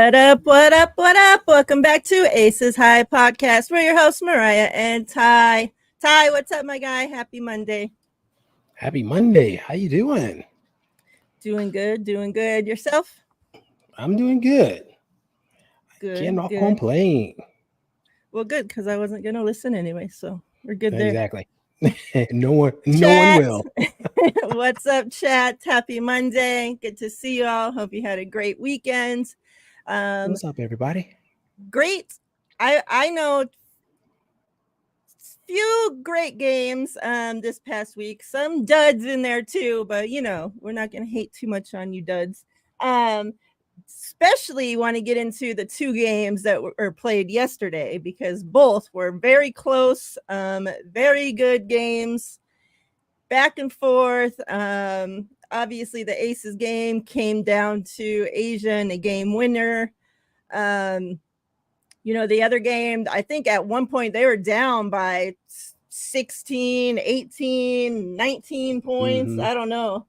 What up, what up, what up? Welcome back to Aces High Podcast. We're your hosts, Miriah and Ty. Ty, what's up, my guy? Happy Monday. Happy Monday. How you doing? Doing good, doing good. Yourself? I'm doing good. Good, Cannot good. complain. Well, good, because I wasn't going to listen anyway, so we're good there. Exactly. No one will. What's up, chat? Happy Monday. Good to see you all. Hope you had a great weekend. What's up, everybody? Great. I know few great games this past week. Some duds in there too, but you know, we're not going to hate too much on you duds. Especially want to get into the two games that were played yesterday because both were very close, very good games, back and forth. Obviously, the Aces game came down to Asia and a game winner. You know, the other game, I think at one point they were down by 16, 18, 19 points. Mm-hmm. I don't know.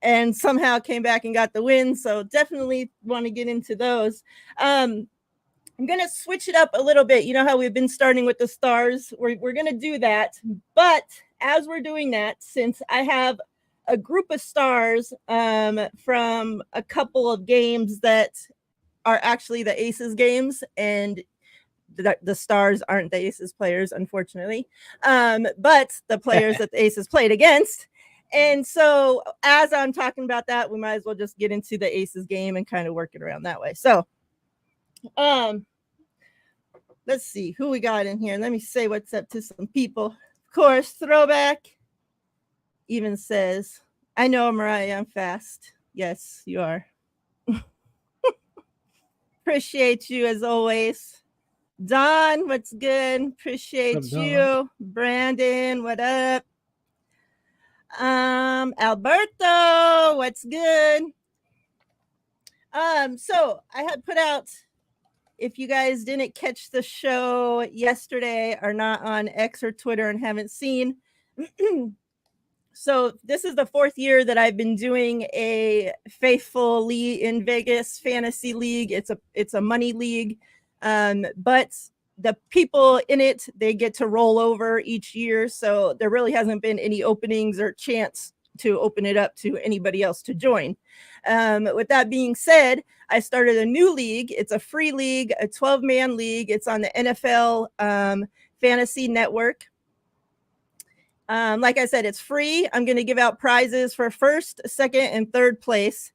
And somehow came back and got the win. So definitely want to get into those. I'm going to switch it up a little bit. You know how we've been starting with the stars? We're going to do that. But as we're doing that, since I have a group of stars from a couple of games that are actually the Aces games, and the stars aren't the Aces players, unfortunately, but the players that the Aces played against. And so as I'm talking about that, we might as well just get into the Aces game and kind of work it around that way. So let's see who we got in here. Let me say what's up to some people. Of course, Throwback even says, I know, Miriah, I'm fast. Yes, you are. Appreciate you as always. Don, what's good? Appreciate What's up, you. Don? Brandon, what up? Alberto, what's good? So I had put out, if you guys didn't catch the show yesterday, are not on X or Twitter and haven't seen. So this is the fourth year that I've been doing a Faithful League in Vegas fantasy league. It's a money league, but the people in it, they get to roll over each year. So there really hasn't been any openings or chance to open it up to anybody else to join. With that being said, I started a new league. It's a free league, a 12-man league. It's on the NFL Fantasy Network. Like I said, it's free. I'm going to give out prizes for first, second, and third place.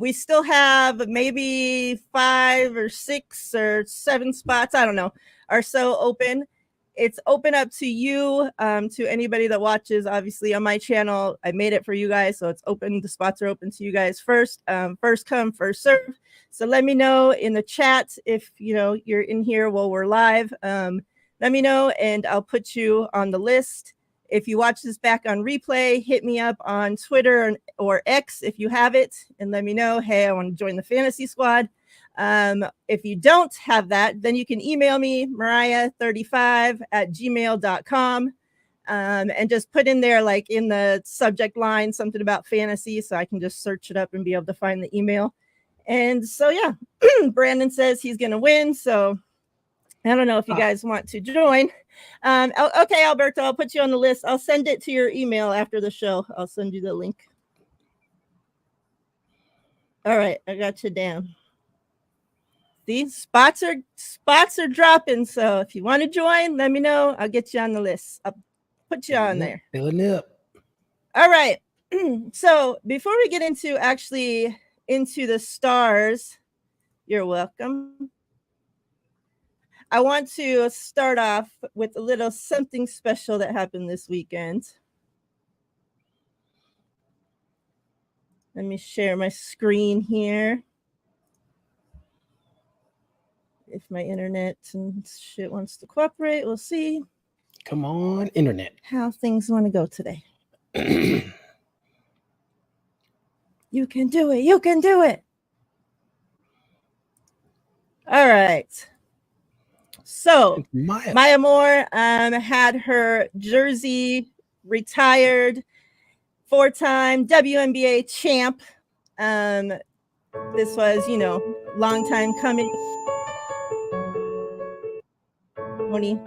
We still have maybe 5 or 6 or 7 spots, I don't know, are so open. It's open up to you, to anybody that watches, obviously, on my channel. I made it for you guys, so it's open. The spots are open to you guys first. First come, first serve. So let me know in the chat if, you know, you're in here while we're live. Let me know, and I'll put you on the list. If you watch this back on replay, hit me up on Twitter or X if you have it, and let me know, hey, I want to join the fantasy squad. If you don't have that, then you can email me, mariah35@gmail.com, and just put in there, like in the subject line, something about fantasy, so I can just search it up and be able to find the email. And so, yeah, Brandon says he's going to win, so I don't know if you guys want to join. Okay, Alberto, I'll put you on the list. I'll send it to your email after the show. I'll send you the link. All right, I got you down. These spots are dropping, so if you want to join, let me know. I'll get you on the list. I'll put you on there. Filling up. All right. So before we get into the stars, you're welcome. I want to start off with a little something special that happened this weekend. Let me share my screen here. If my internet and shit wants to cooperate, we'll see. Come on, internet. How things want to go today. You can do it. You can do it. All right. So Maya Moore had her jersey retired, 4-time WNBA champ. This was, long time coming. Moni.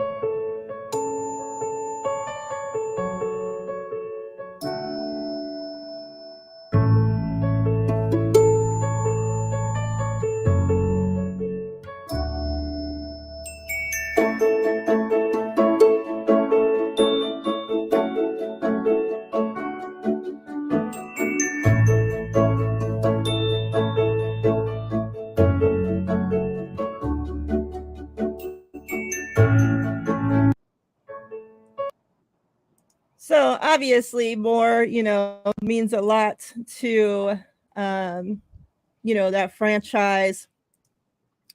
So obviously more, means a lot to, that franchise.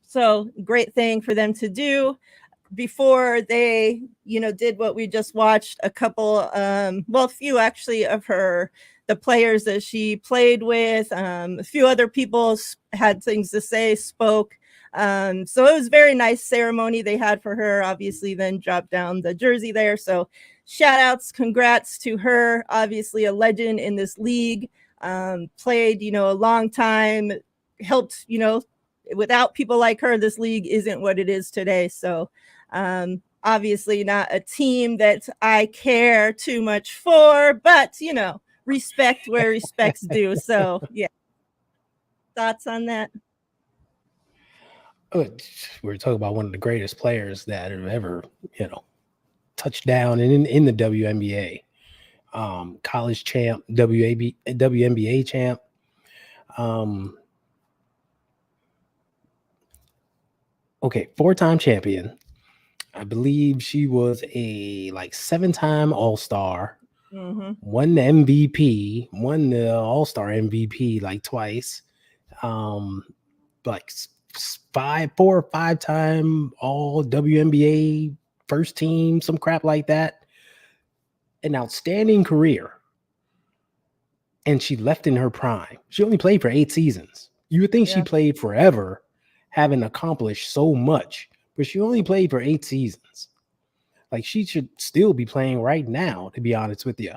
So great thing for them to do before they, did what we just watched. A couple, a few actually of the players that she played with, a few other people had things to say, spoke. So it was very nice ceremony they had for her. Obviously, then dropped down the jersey there. So shout outs, congrats to her. Obviously, a legend in this league. Played, a long time, helped, without people like her, this league isn't what it is today. So obviously not a team that I care too much for, but respect where respect's due. So yeah. Thoughts on that? We're talking about one of the greatest players that have ever, touched down in the WNBA. College champ, WNBA champ. Okay, 4-time champion. I believe she was a 7-time All-Star. Mm-hmm. Won the MVP, won the All-Star MVP twice. 4 or 5-time All WNBA first team, some crap like that. An outstanding career. And she left in her prime. She only played for 8 seasons. You would think she played forever, having accomplished so much, but she only played for 8 seasons. She should still be playing right now, to be honest with you.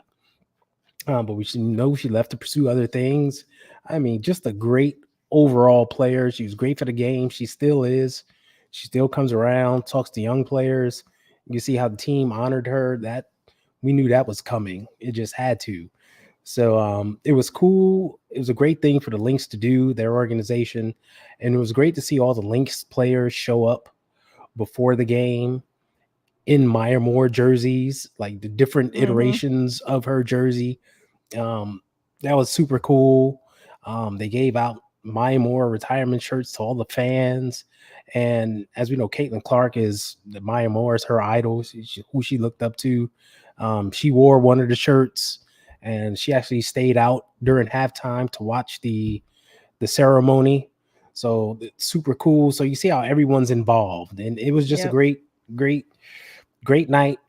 But we should know she left to pursue other things. I mean, just a great overall player. She was great for the game. She still is. She still comes around, talks to young players. You see how the team honored her. That we knew that was coming. It just had to. So it was cool. It was a great thing for the Lynx to do, their organization. And it was great to see all the Lynx players show up before the game in Maya Moore jerseys, like the different iterations of her jersey. That was super cool. They gave out Maya Moore retirement shirts to all the fans. And as we know, Caitlin Clark is Maya Moore is her idol, who she looked up to. She wore one of the shirts, and she actually stayed out during halftime to watch the ceremony. So it's super cool. So you see how everyone's involved, and it was just a great night,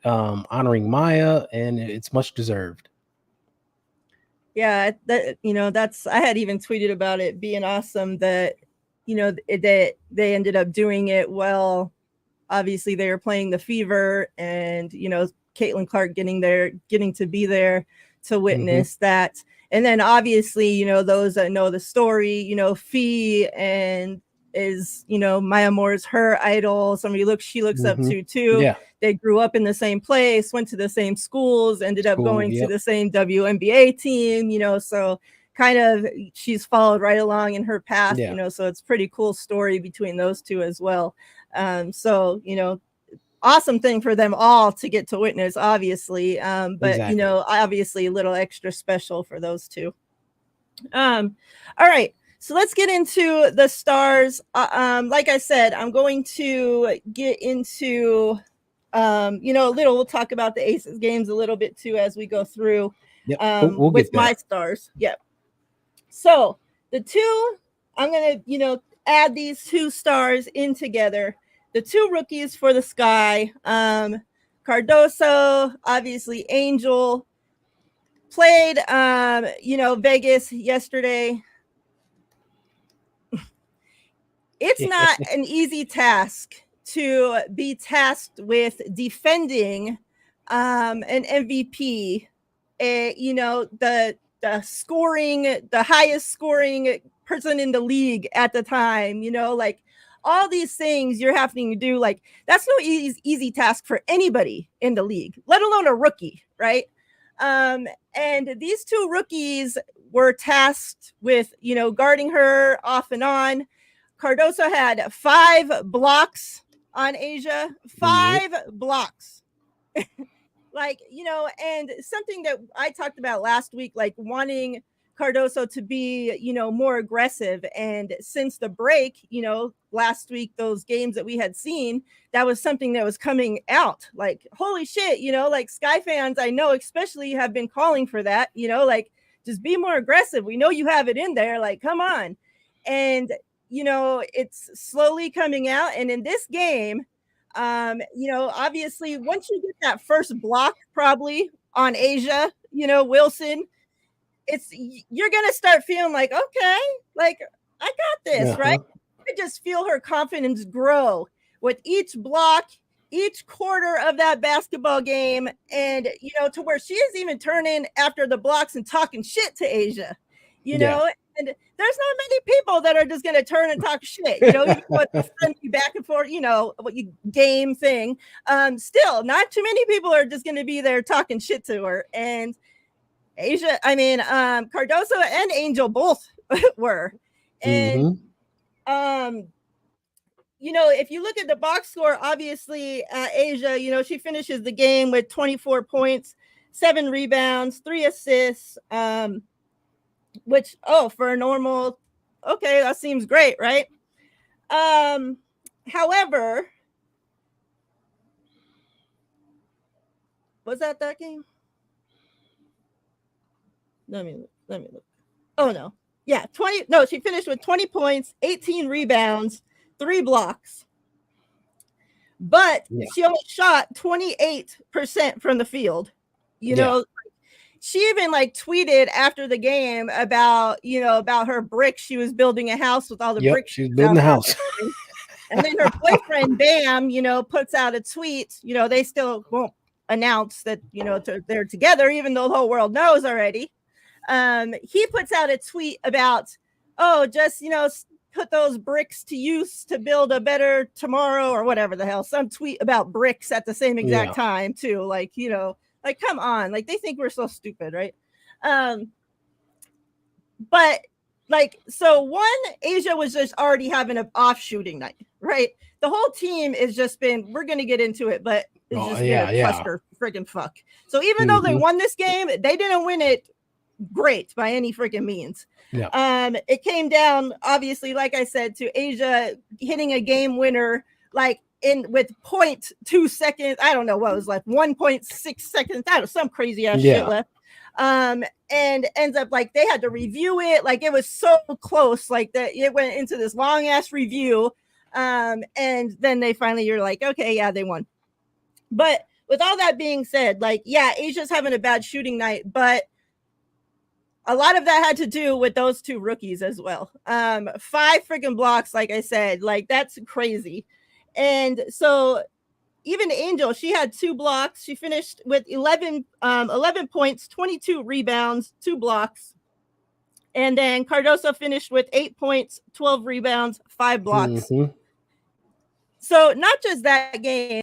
honoring Maya, and it's much deserved. Yeah, that's, I had even tweeted about it being awesome that, that they ended up doing it well. Obviously, they were playing the Fever, and Caitlin Clark getting to be there to witness that. And then obviously, those that know the story, Fee and is, Maya Moore's her idol, somebody she looks up to too. Yeah. They grew up in the same place, went to the same schools, ended up going to the same WNBA team, so kind of she's followed right along in her path, so it's pretty cool story between those two as well. So, awesome thing for them all to get to witness, obviously. But, exactly. Obviously a little extra special for those two. All right. So let's get into the stars. Like I said, I'm going to get into, we'll talk about the Aces games a little bit too as we go through we'll with my stars. Yep. So the two, I'm going to, add these 2 stars in together. The 2 rookies for the Sky, Cardoso, obviously Angel, played, Vegas yesterday. It's not an easy task to be tasked with defending an MVP. The scoring, the highest scoring person in the league at the time, you know, like all these things you're having to do. Like that's no easy task for anybody in the league, let alone a rookie, right? And these two rookies were tasked with, you know, guarding her off and on. Cardoso had 5 blocks on Asia, 5 blocks. Like, you know, and something that I talked about last week, like wanting Cardoso to be, you know, more aggressive. And since the break, you know, last week, those games that we had seen, that was something that was coming out. Like, holy shit, you know, like Sky fans, I know, especially have been calling for that, you know, like just be more aggressive. We know you have it in there. Like, come on. And, you know, it's slowly coming out. And in this game, you know, obviously, once you get that first block, probably on Asia, you know, Wilson, you're gonna start feeling like, okay, like I got this, right? I just feel her confidence grow with each block, each quarter of that basketball game, and you know, to where she is even turning after the blocks and talking shit to Asia, you know. And there's not many people that are just going to turn and talk shit, you know, even with the friendly back and forth, you know, what you game thing. Still, not too many people are just going to be there talking shit to her. And Asia, I mean, Cardoso and Angel both were. And, you know, if you look at the box score, obviously, Asia, you know, she finishes the game with 24 points, 7 rebounds, 3 assists. Which, for a normal, okay, that seems great, right? However, was that game? Let me look. Oh no. Yeah, 20. No, she finished with 20 points, 18 rebounds, 3 blocks. But she only shot 28% from the field. You know, she even like tweeted after the game about, you know, about her bricks. She was building a house with all the bricks. She was building a house. And then her boyfriend, Bam, you know, puts out a tweet. You know, they still won't announce that, you know, they're together, even though the whole world knows already. He puts out a tweet about, just, you know, put those bricks to use to build a better tomorrow or whatever the hell. Some tweet about bricks at the same exact time, too. Like, you know, like, come on. Like, they think we're so stupid, right? But, like, so one, Asia was just already having an off shooting night, right? The whole team is just been, we're going to get into it, but it's just cluster freaking fuck. So even though they won this game, they didn't win it great by any freaking means. It came down, obviously, like I said, to Asia hitting a game winner, like, with 0.2 seconds, I don't know what it was, like 1.6 seconds, I don't know, some crazy ass shit left. And ends up like they had to review it, like it was so close, like that it went into this long ass review. And then they finally, you're like, okay, yeah, they won. But with all that being said, like, yeah, Asia's having a bad shooting night, but a lot of that had to do with those two rookies as well. 5 freaking blocks, like I said, like that's crazy. And so even Angel, she had 2 blocks. She finished with 11 points, 22 rebounds, 2 blocks. And then Cardoso finished with 8 points, 12 rebounds, 5 blocks. So not just that game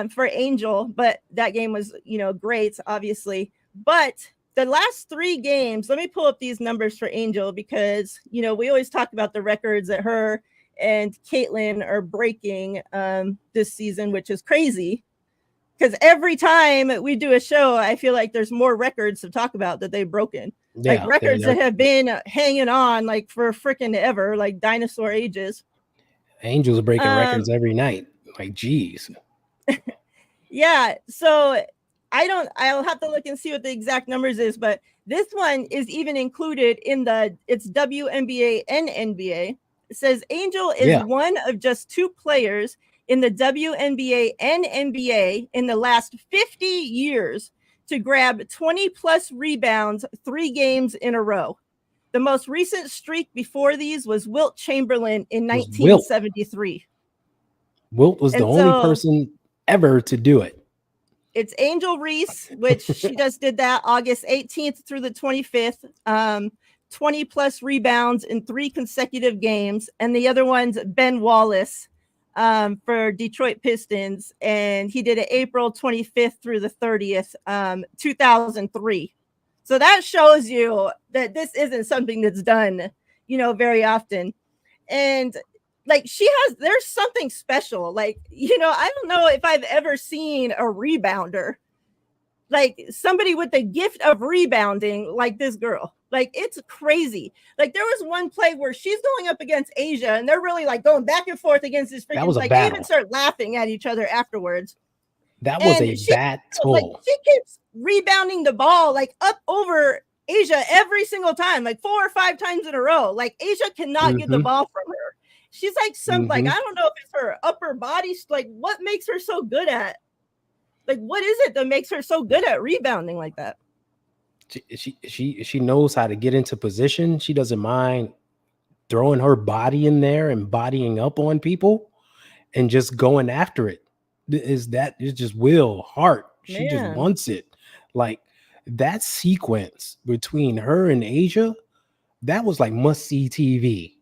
for Angel, but that game was, you know, great, obviously. But the last 3 games, let me pull up these numbers for Angel because, you know, we always talk about the records that her and Caitlin are breaking this season, which is crazy because every time we do a show, I feel like there's more records to talk about that they've broken. Like records that have been hanging on like for freaking ever, like dinosaur ages. Angels are breaking records every night. Like, geez. Yeah. So I'll have to look and see what the exact numbers is, but this one is even included in it's WNBA and NBA. It says Angel is one of just 2 players in the WNBA and NBA in the last 50 years to grab 20 plus rebounds 3 games in a row. The most recent streak before these was Wilt Chamberlain in 1973. Wilt was the only person ever to do it. It's Angel Reese, which she just did that August 18th through the 25th. 20 plus rebounds in 3 consecutive games. And the other one's Ben Wallace for Detroit Pistons. And he did it April 25th through the 30th, 2003. So that shows you that this isn't something that's done, very often. And like there's something special. Like, I don't know if I've ever seen a rebounder, like somebody with the gift of rebounding like this girl. Like, it's crazy. Like, there was one play where she's going up against Asia and they're really like going back and forth against this freaking, like, they even start laughing at each other afterwards. That was a battle. Like, she keeps rebounding the ball like up over Asia every single time, like 4 or 5 times in a row. Like, Asia cannot get the ball from her. She's like like, I don't know if it's her upper body, like what makes her so good at, like, what is it that makes her so good at rebounding like that? She knows how to get into position. She doesn't mind throwing her body in there and bodying up on people and just going after it. It's just will, heart. She just wants it. Like, that sequence between her and Asia, that was like must-see TV,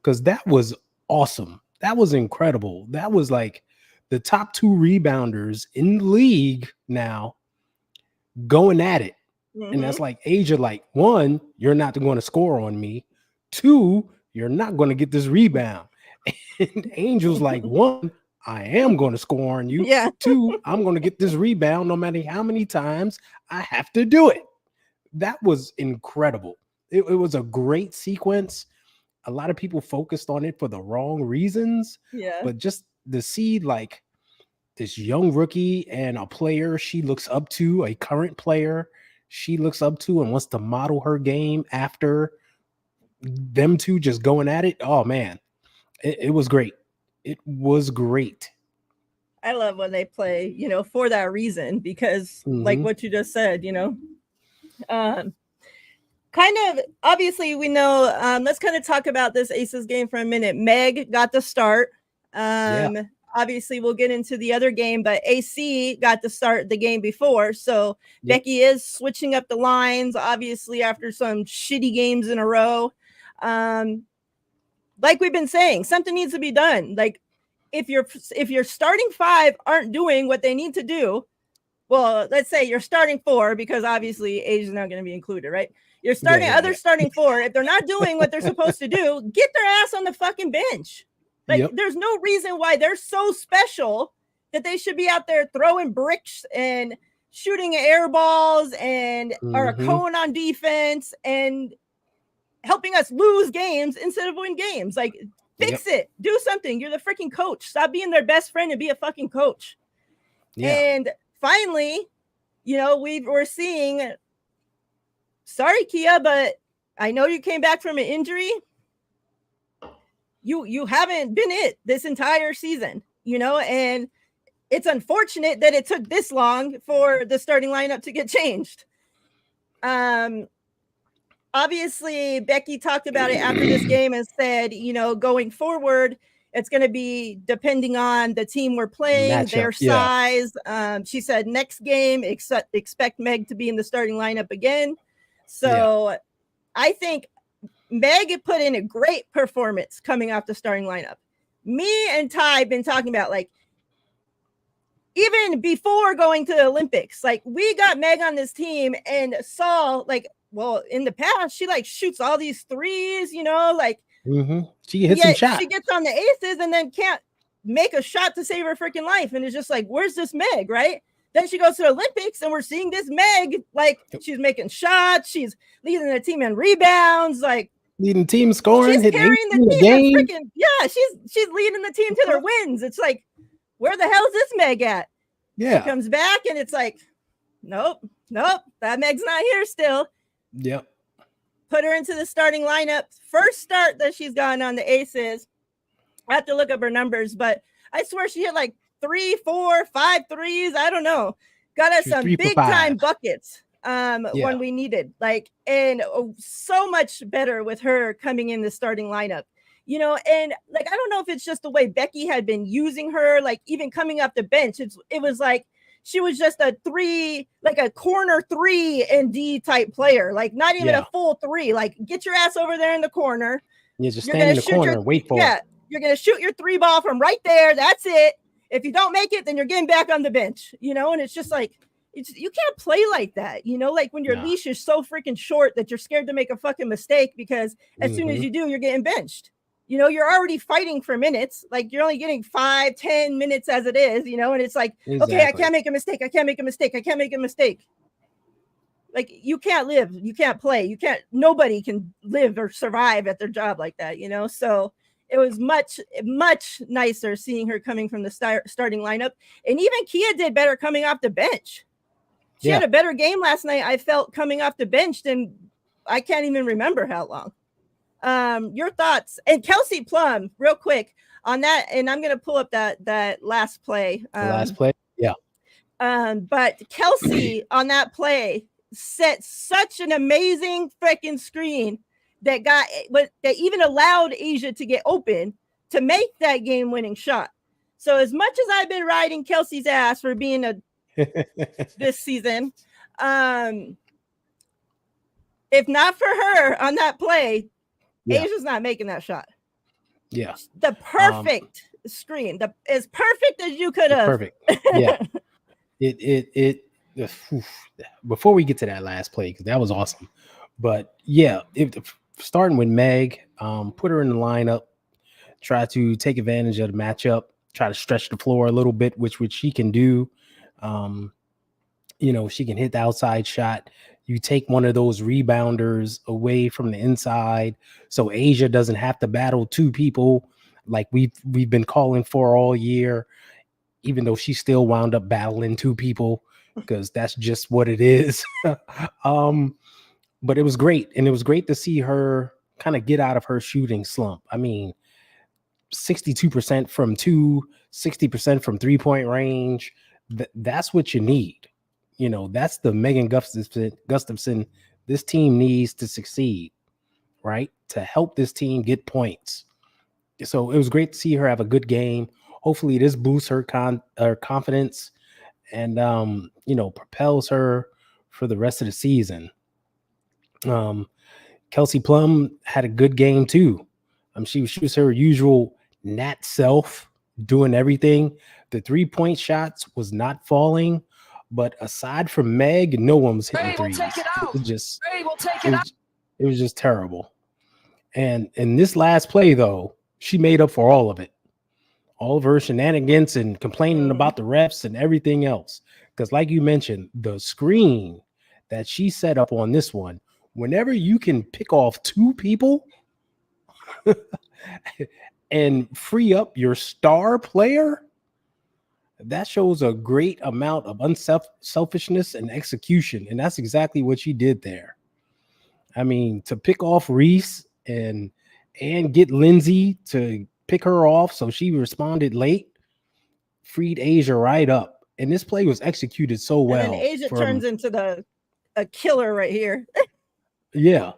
because that was awesome. That was incredible. That was like the top 2 rebounders in the league now going at it. And that's like Asia, like, 1, you're not going to score on me. 2, you're not going to get this rebound. And Angel's like, 1, I am going to score on you. Yeah. 2, I'm going to get this rebound no matter how many times I have to do it. That was incredible. It was a great sequence. A lot of people focused on it for the wrong reasons. Yeah. But just to see, like, this young rookie and a player she looks up to, a current player she looks up to and wants to model her game after, them two just going at it. Oh man, it was great. It was great. I love when they play, for that reason, because like what you just said, kind of obviously we know, let's kind of talk about this Aces game for a minute. Meg got the start. Obviously we'll get into the other game, but AC got to start the game before. So Becky is switching up the lines, obviously, after some shitty games in a row. Like we've been saying, something needs to be done. Like, if your starting 5 aren't doing what they need to do, well, let's say your starting 4, because obviously Asia's not going to be included, right? You're starting starting 4. If they're not doing what they're supposed to do, get their ass on the fucking bench. Like, there's no reason why they're so special that they should be out there throwing bricks and shooting air balls and are a cone on defense and helping us lose games instead of win games. Like, fix it. Do something. You're the freaking coach. Stop being their best friend and be a fucking coach. And finally, we're seeing, sorry, Kia, but I know you came back from an injury. You haven't been it this entire season, and it's unfortunate that it took this long for the starting lineup to get changed. Obviously, Becky talked about it after this game and said, going forward, it's going to be depending on the team we're playing, their size. She said next game, expect Meg to be in the starting lineup again. So I think Meg put in a great performance coming off the starting lineup. Me and Ty have been talking about, like, even before going to the Olympics, like, we got Meg on this team and saw, like, well, in the past, she like shoots all these threes, like she hits some shots. She gets on the aces and then can't make a shot to save her freaking life. And it's just like, where's this Meg, right? Then she goes to the Olympics and we're seeing this Meg, like, she's making shots, she's leading the team in rebounds, like leading team scoring, she's carrying the team. Freaking, she's leading the team to their wins. It's like, where the hell is this Meg at? Yeah, she comes back and it's like, nope, that Meg's not here still. Yep. Put her into the starting lineup. First start that she's gotten on the Aces. I have to look up her numbers, but I swear she hit like 3, 4, 5 threes. I don't know. Got us some big time buckets when we needed. Like, and so much better with her coming in the starting lineup. And like, I don't know if it's just the way Becky had been using her, like even coming off the bench. It was like she was just a three, like a corner 3-and-D type player, like not even a full three. Like, get your ass over there in the corner. Yeah, just stand in the corner and wait for it. You're gonna shoot your 3 ball from right there. That's it. If you don't make it, then you're getting back on the bench, and it's just like, you can't play like that, like when your leash is so freaking short that you're scared to make a fucking mistake, because as soon as you do, you're getting benched. You're already fighting for minutes. Like, you're only getting 5-10 minutes as it is, and it's like, okay, I can't make a mistake. I can't make a mistake. I can't make a mistake. Like, you can't live. You can't play. Nobody can live or survive at their job like that, So it was much, much nicer seeing her coming from the starting lineup. And even Kia did better coming off the bench. She had a better game last night, I felt, coming off the bench than I can't even remember how long. Your thoughts? And Kelsey Plum, real quick on that, and I'm going to pull up that last play. Last play? Yeah. But Kelsey on that play set such an amazing freaking screen that even allowed Asia to get open to make that game-winning shot. So as much as I've been riding Kelsey's ass for being this season, if not for her on that play, Asia's not making that shot. Yeah, the perfect screen, as perfect as you could have. Perfect. Yeah. It. Before we get to that last play, because that was awesome, but yeah, starting with Meg, put her in the lineup, try to take advantage of the matchup, try to stretch the floor a little bit, which she can do. She can hit the outside shot. You take one of those rebounders away from the inside, so Asia doesn't have to battle 2 people like we've been calling for all year, even though she still wound up battling 2 people, because that's just what it is. But it was great. And it was great to see her kind of get out of her shooting slump. I mean, 62% from 2, 60% from 3-point range. That's what you need. That's the Megan Gustafson this team needs to succeed, right? To help this team get points. So it was great to see her have a good game. Hopefully this boosts her confidence and, propels her for the rest of the season. Kelsey Plum had a good game too. She was her usual Nat self, doing everything. The 3-point shots was not falling, but aside from Meg, no one was hitting threes. It was just terrible. And in this last play, though, she made up for all of it. All of her shenanigans and complaining about the refs and everything else. Because like you mentioned, the screen that she set up on this one, whenever you can pick off 2 people and free up your star player, that shows a great amount of unselfishness and execution. And that's exactly what she did there. I mean, to pick off Reese and get Lindsay to pick her off, so she responded late, freed Asia right up. And this play was executed so well. And then Asia turns into a killer right here. Yeah.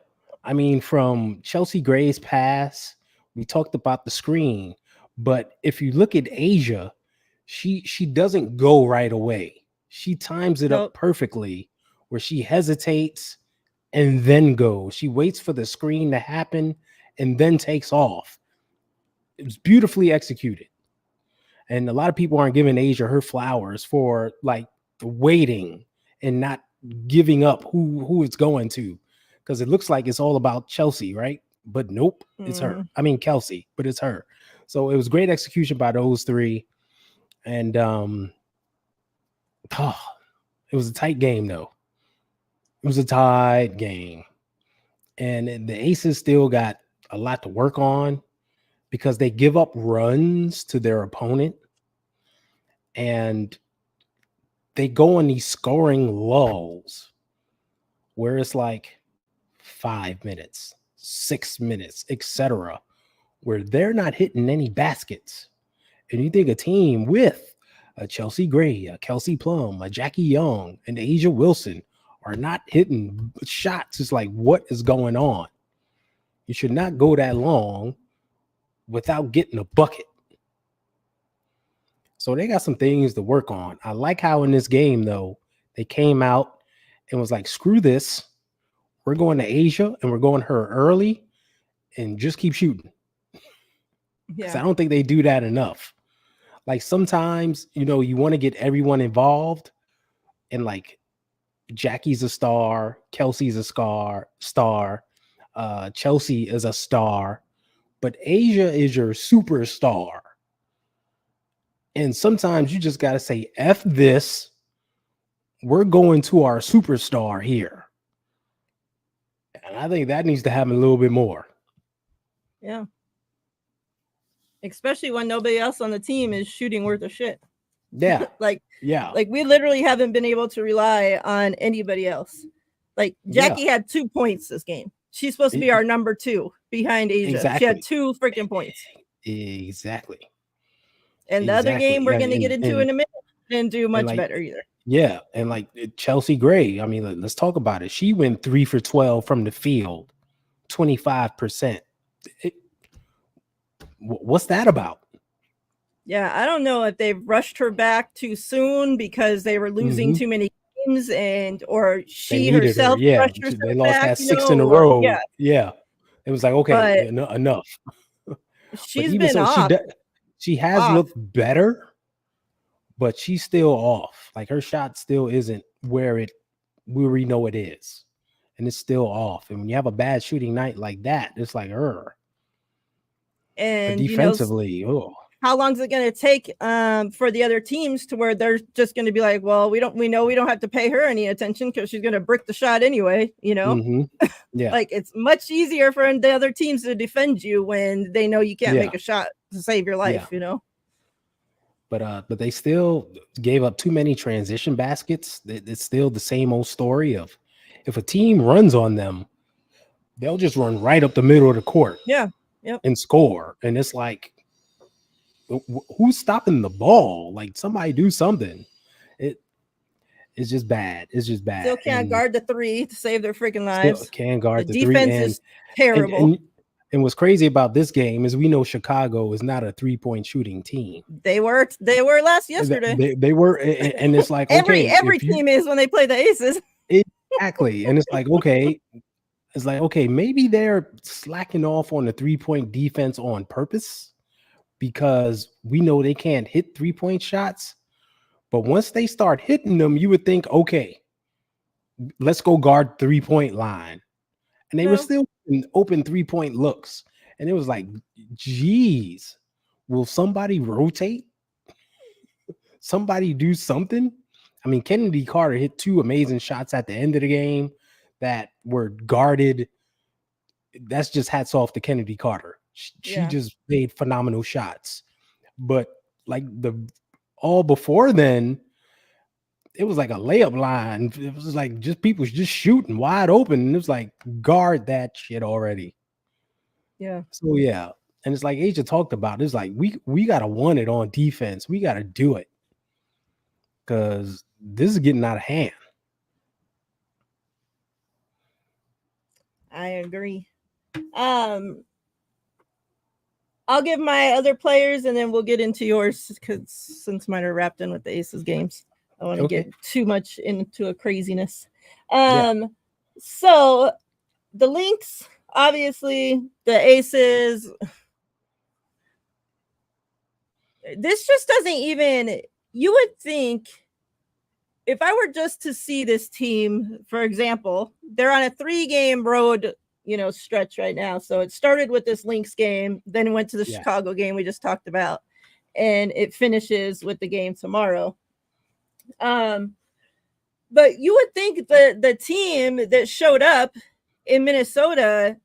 I mean, from Chelsea Gray's pass, we talked about the screen, but if you look at Asia, she doesn't go right away. She times it up perfectly, where she hesitates and then goes. She waits for the screen to happen and then takes off. It was beautifully executed. And a lot of people aren't giving Asia her flowers for like the waiting and not giving up who it's going to, because it looks like it's all about Chelsea, right? But nope, it's her. I mean, Kelsey, but it's her. So it was great execution by those 3. And it was a tight game, though. It was a tight game. And the Aces still got a lot to work on, because they give up runs to their opponent. And they go on these scoring lulls where it's like 5 minutes, 6 minutes, etc., where they're not hitting any baskets. And you think a team with a Chelsea Gray, a Kelsey Plum, a Jackie Young, and Asia Wilson are not hitting shots. It's like, what is going on? You should not go that long without getting a bucket. So they got some things to work on. I like how in this game, though, they came out and was like, screw this. We're going to Asia and we're going her early and just keep shooting. Because I don't think they do that enough. Like sometimes, you want to get everyone involved, and like Jackie's a star, Kelsey's a star, Chelsea is a star, but Asia is your superstar. And sometimes you just got to say, F this. We're going to our superstar here. And I think that needs to happen a little bit more. Yeah. Especially when nobody else on the team is shooting worth of shit. Yeah. Like we literally haven't been able to rely on anybody else. Like Jackie had 2 points this game. She's supposed to be our number 2 behind Asia. Exactly. She had 2 freaking points. Exactly. And the other game we're going to get into in a minute didn't do much better either. Yeah. And like Chelsea Gray, I mean, let's talk about it. She went 3 for 12 from the field, 25%. What's that about? Yeah, I don't know if they've rushed her back too soon because they were losing too many games, or she herself rushed herself they lost back, that 6 in a row. Yeah. It was like, okay, but enough. She's been off. She has looked better, but she's still off. Like her shot still isn't where we know it is, and it's still off. And when you have a bad shooting night like that, it's like her. And but defensively, how long is it going to take for the other teams to where they're just going to be like, well, we know we don't have to pay her any attention because she's going to brick the shot anyway, Yeah. Like it's much easier for the other teams to defend you when they know you can't make a shot to save your life, But they still gave up too many transition baskets. It's still the same old story of if a team runs on them, they'll just run right up the middle of the court. Yeah. And score. And it's like, who's stopping the ball? Like somebody do something. It's just bad. It's just bad. Still can't guard the 3 to save their freaking lives. Still can't guard the defense 3. is terrible. And what's crazy about this game is we know Chicago is not a 3-point shooting team. They were yesterday. They were, and it's like every team is when they play the Aces. Exactly. And it's like, okay, maybe they're slacking off on the 3-point defense on purpose because we know they can't hit 3-point shots. But once they start hitting them, you would think, okay, let's go guard 3-point line. And they were still in open 3-point looks. And it was like, geez, will somebody rotate? Somebody do something? I mean, Kennedy Carter hit 2 amazing shots at the end of the game that were guarded. That's just hats off to Kennedy Carter. She just made phenomenal shots. But like all before then, it was like a layup line. It was like just people just shooting wide open. And it was like, guard that shit already. Yeah. So yeah. And it's like Asia talked about, it's like we gotta want it on defense. We gotta do it. Because this is getting out of hand. I agree. I'll give my other players and then we'll get into yours because since mine are wrapped in with the Aces games, I want to get too much into a craziness. So the Lynx, obviously, the Aces. This just doesn't even. You would think if I were just to see this team, for example, they're on a 3-game road, stretch right now. So it started with this Lynx game, then it went to the Chicago game we just talked about, and it finishes with the game tomorrow. But you would think the team that showed up in Minnesota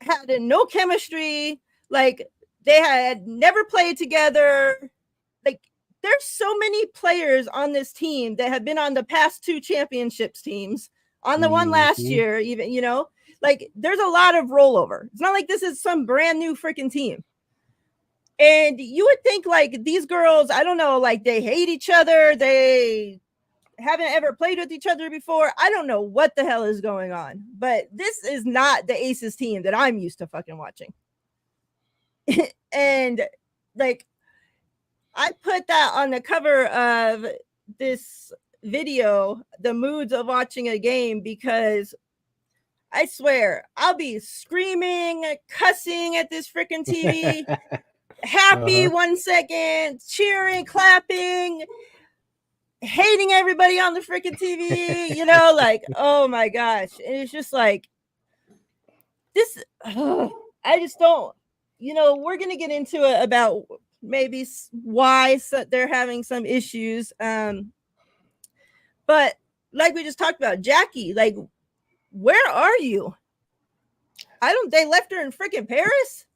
had no chemistry, like they had never played together. Like there's so many players on this team that have been on the past 2 championships teams, on the one last year, even, like there's a lot of rollover. It's not like this is some brand new freaking team. And you would think like these girls, I don't know, like they hate each other. They haven't ever played with each other before. I don't know what the hell is going on, but this is not the Aces team that I'm used to fucking watching. And like, I put that on the cover of this video, the moods of watching a game, because I swear I'll be screaming, cussing at this freaking TV, happy 1 second, cheering, clapping, hating everybody on the freaking TV, you know, like, oh my gosh. And it's just like, this, I just don't, you know, we're going to get into it about maybe why they're having some issues. But like we just talked about, Jackie, like, where are you? They left her in freaking Paris.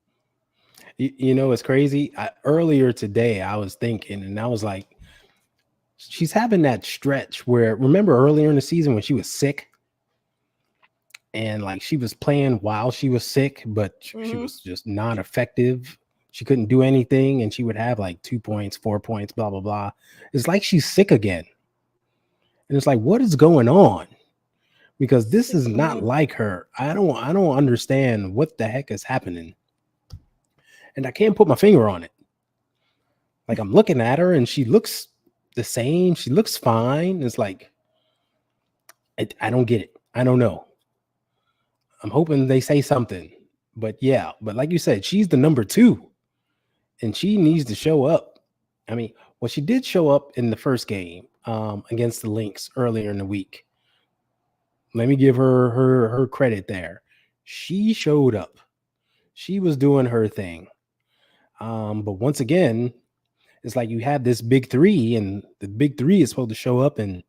You know, it's crazy. Earlier today, I was thinking, and I was like, she's having that stretch where, remember earlier in the season when she was sick? And like she was playing while she was sick, but she was just not effective. She couldn't do anything, and she would have like 2 points, 4 points, blah, blah, blah. It's like she's sick again. And it's like, what is going on? Because this is not like her. I don't understand what the heck is happening. And I can't put my finger on it. Like, I'm looking at her and she looks the same. She looks fine. It's like, I don't get it. I don't know. I'm hoping they say something. But yeah, but like you said, she's the number 2. And she needs to show up. I mean, well, she did show up in the first game against the Lynx earlier in the week. Let me give her credit there. She showed up. She was doing her thing. But once again, it's like you have this big 3, and the big 3 is supposed to show up, and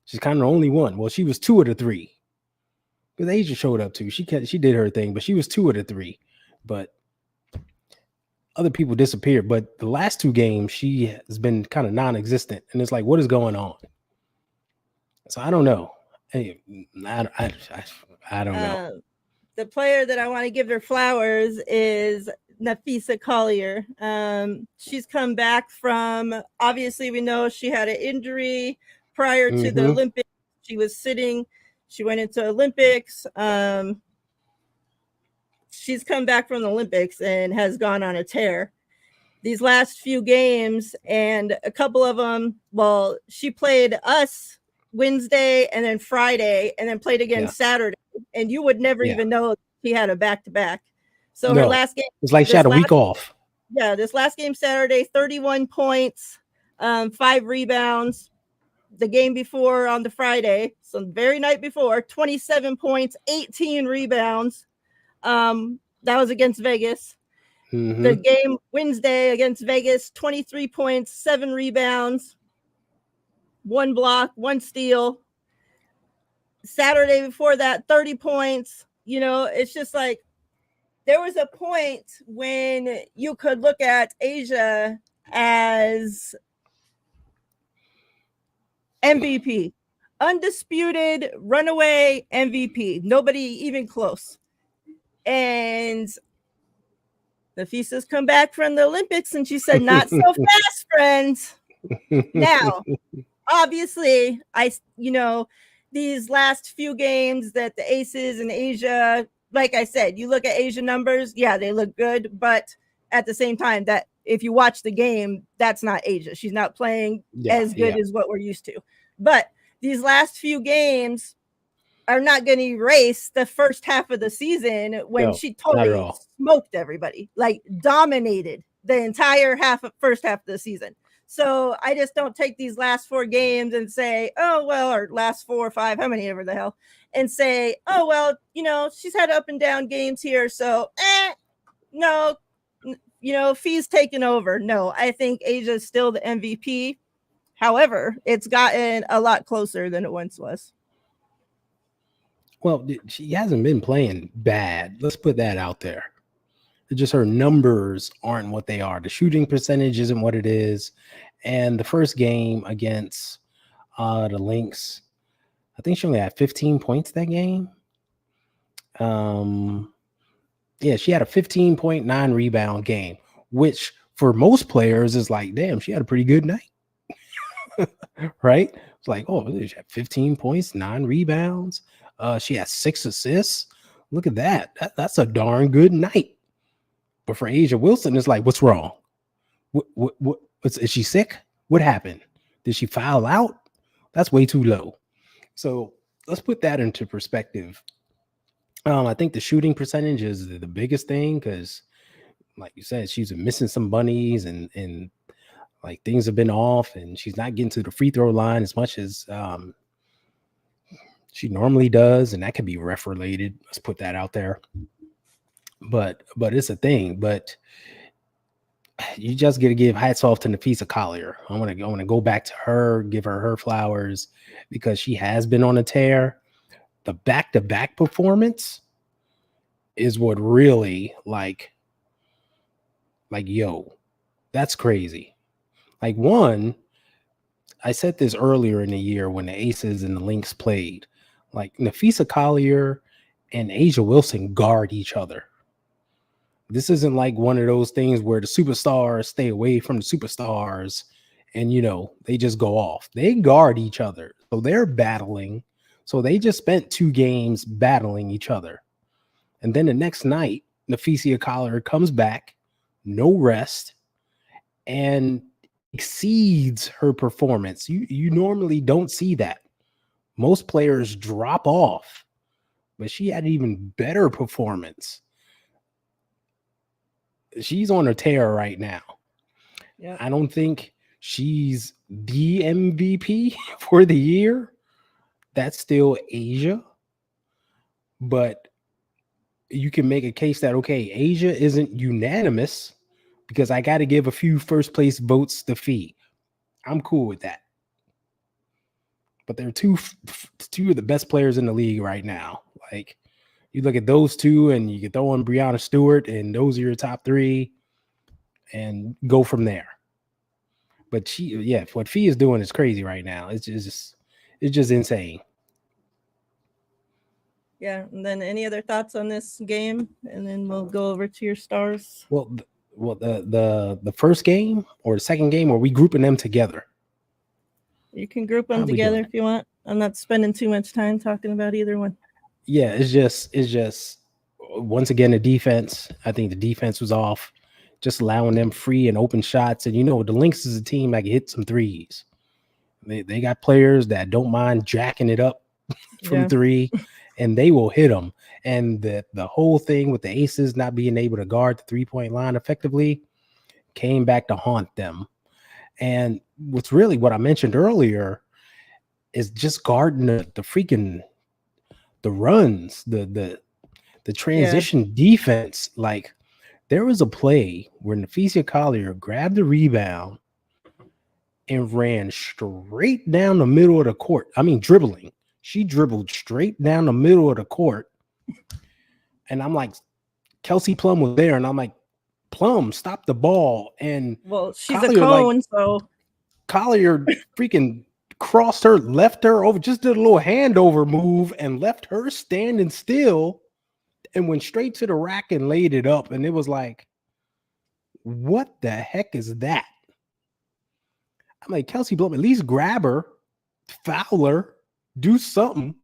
she's kind of the only one. Well, she was 2 of the 3. Because Asia showed up too. She did her thing, but she was 2 of the 3. But other people disappeared. But the last 2 games, she has been kind of non-existent. And it's like, what is going on? So I don't know. Hey, I don't know. The player that I want to give her flowers is Nafisa Collier. She's come back from, obviously we know she had an injury prior to the Olympics. She was sitting. She went into Olympics. She's come back from the Olympics and has gone on a tear. These last few games, and a couple of them, well, she played us Wednesday and then Friday, and then played again Saturday. And you would never even know she had a back-to-back. So her last game, it's like she had a week off. Yeah, this last game Saturday, 31 points, 5 rebounds. The game before on the Friday, so the very night before, 27 points, 18 rebounds. That was against Vegas. The game Wednesday against Vegas, 23 points, 7 rebounds, 1 block, 1 steal. Saturday before that, 30 points. You know, it's just like there was a point when you could look at Asia as MVP, undisputed runaway MVP, nobody even close. And Nafisa's come back from the Olympics, and she said, "Not so fast, friends." Now, obviously, these last few games that the Aces and Asia, like I said, you look at Asia numbers, yeah, they look good, but at the same time, that if you watch the game, that's not Asia. She's not playing as good as what we're used to. But these last few games are not going to erase the first half of the season when she totally smoked everybody, like dominated the entire first half of the season. So I just don't take these last 4 games and say, oh, well, or last 4 or 5, how many ever the hell, and say, oh, well, you know, she's had up and down games here. So, no, you know, Fee's taken over. No, I think Asia is still the MVP. However, it's gotten a lot closer than it once was. Well, she hasn't been playing bad. Let's put that out there. It's just her numbers aren't what they are. The shooting percentage isn't what it is. And the first game against the Lynx, I think she only had 15 points that game. Yeah, she had a 15.9 rebound game, which for most players is like, damn, she had a pretty good night. Right? It's like, oh, she had 15 points, 9 rebounds. She has 6 assists. Look at that. That's a darn good night. But for Asia Wilson, it's like, what's wrong? Is she sick? What happened? Did she foul out? That's way too low. So let's put that into perspective. I think the shooting percentage is the biggest thing because, like you said, she's been missing some bunnies and like things have been off, and she's not getting to the free throw line as much as she normally does, and that could be ref related. Let's put that out there. But it's a thing. But you just got to give hats off to Nafisa Collier. I want to go back to her, give her flowers because she has been on a tear. The back-to-back performance is what really like yo, that's crazy. Like one, I said this earlier in the year when the Aces and the Lynx played. Like Nafisa Collier and Asia Wilson guard each other. This isn't like one of those things where the superstars stay away from the superstars and, they just go off. They guard each other. So they're battling. So they just spent 2 games battling each other. And then the next night, Nafisa Collier comes back, no rest, and exceeds her performance. You normally don't see that. Most players drop off, but she had an even better performance. She's on a tear right now. Yeah. I don't think she's the MVP for the year. That's still Asia. But you can make a case that, okay, Asia isn't unanimous because I got to give a few first place votes to Fee. I'm cool with that. But they're two of the best players in the league right now. Like, you look at those two and you can throw in Breanna Stewart and those are your top 3 and go from there. But what Fee is doing is crazy right now. It's just insane. Yeah. And then any other thoughts on this game? And then we'll go over to your stars. Well, the first game or the second game, are we grouping them together? You can group them together if you want. I'm not spending too much time talking about either one. Yeah, it's just once again the defense. I think the defense was off, just allowing them free and open shots. And the Lynx is a team that can hit some threes. They got players that don't mind jacking it up from 3, and they will hit them. And the whole thing with the Aces not being able to guard the 3-point line effectively came back to haunt them. And what I mentioned earlier is just guarding the freaking the runs, the transition defense. Like, there was a play where Nafisa Collier grabbed the rebound and ran straight down the middle of the court. I mean, dribbling. She dribbled straight down the middle of the court. And I'm like, Kelsey Plum was there. And I'm like, Plum, stop the ball. And she's Collier, a cone, so Collier freaking crossed her, left her over, just did a little handover move and left her standing still and went straight to the rack and laid it up. And it was like, what the heck is that? I'm like, Kelsey Plum, at least grab her, foul her, do something.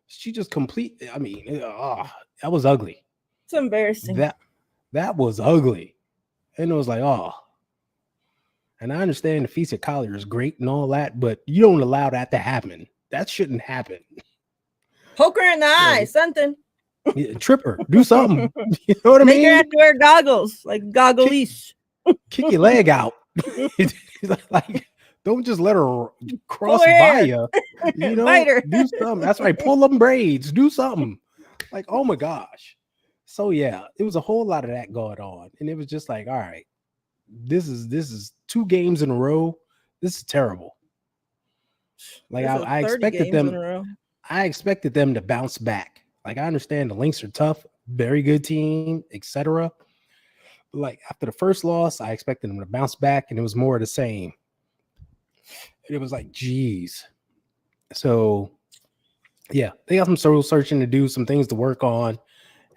She just that was ugly. It's embarrassing. That was ugly. And it was like, and I understand Nafisa Collier is great and all that, but you don't allow that to happen. That shouldn't happen. Poke her in the eye, something. Trip her, do something. You know what I mean? Make her have to wear goggles, like goggle-ish. Kick your leg out. Like, don't just let her cross by you. Bite her. Do something. That's right. Pull them braids. Do something. Like, oh my gosh. So yeah, it was a whole lot of that going on, and it was just like, all right, this is 2 games in a row. This is terrible. Like, I expected them. I expected them to bounce back. Like, I understand the Lynx are tough, very good team, etc. Like, after the first loss, I expected them to bounce back, and it was more of the same. And it was like, geez. So, yeah, they got some soul searching to do, some things to work on,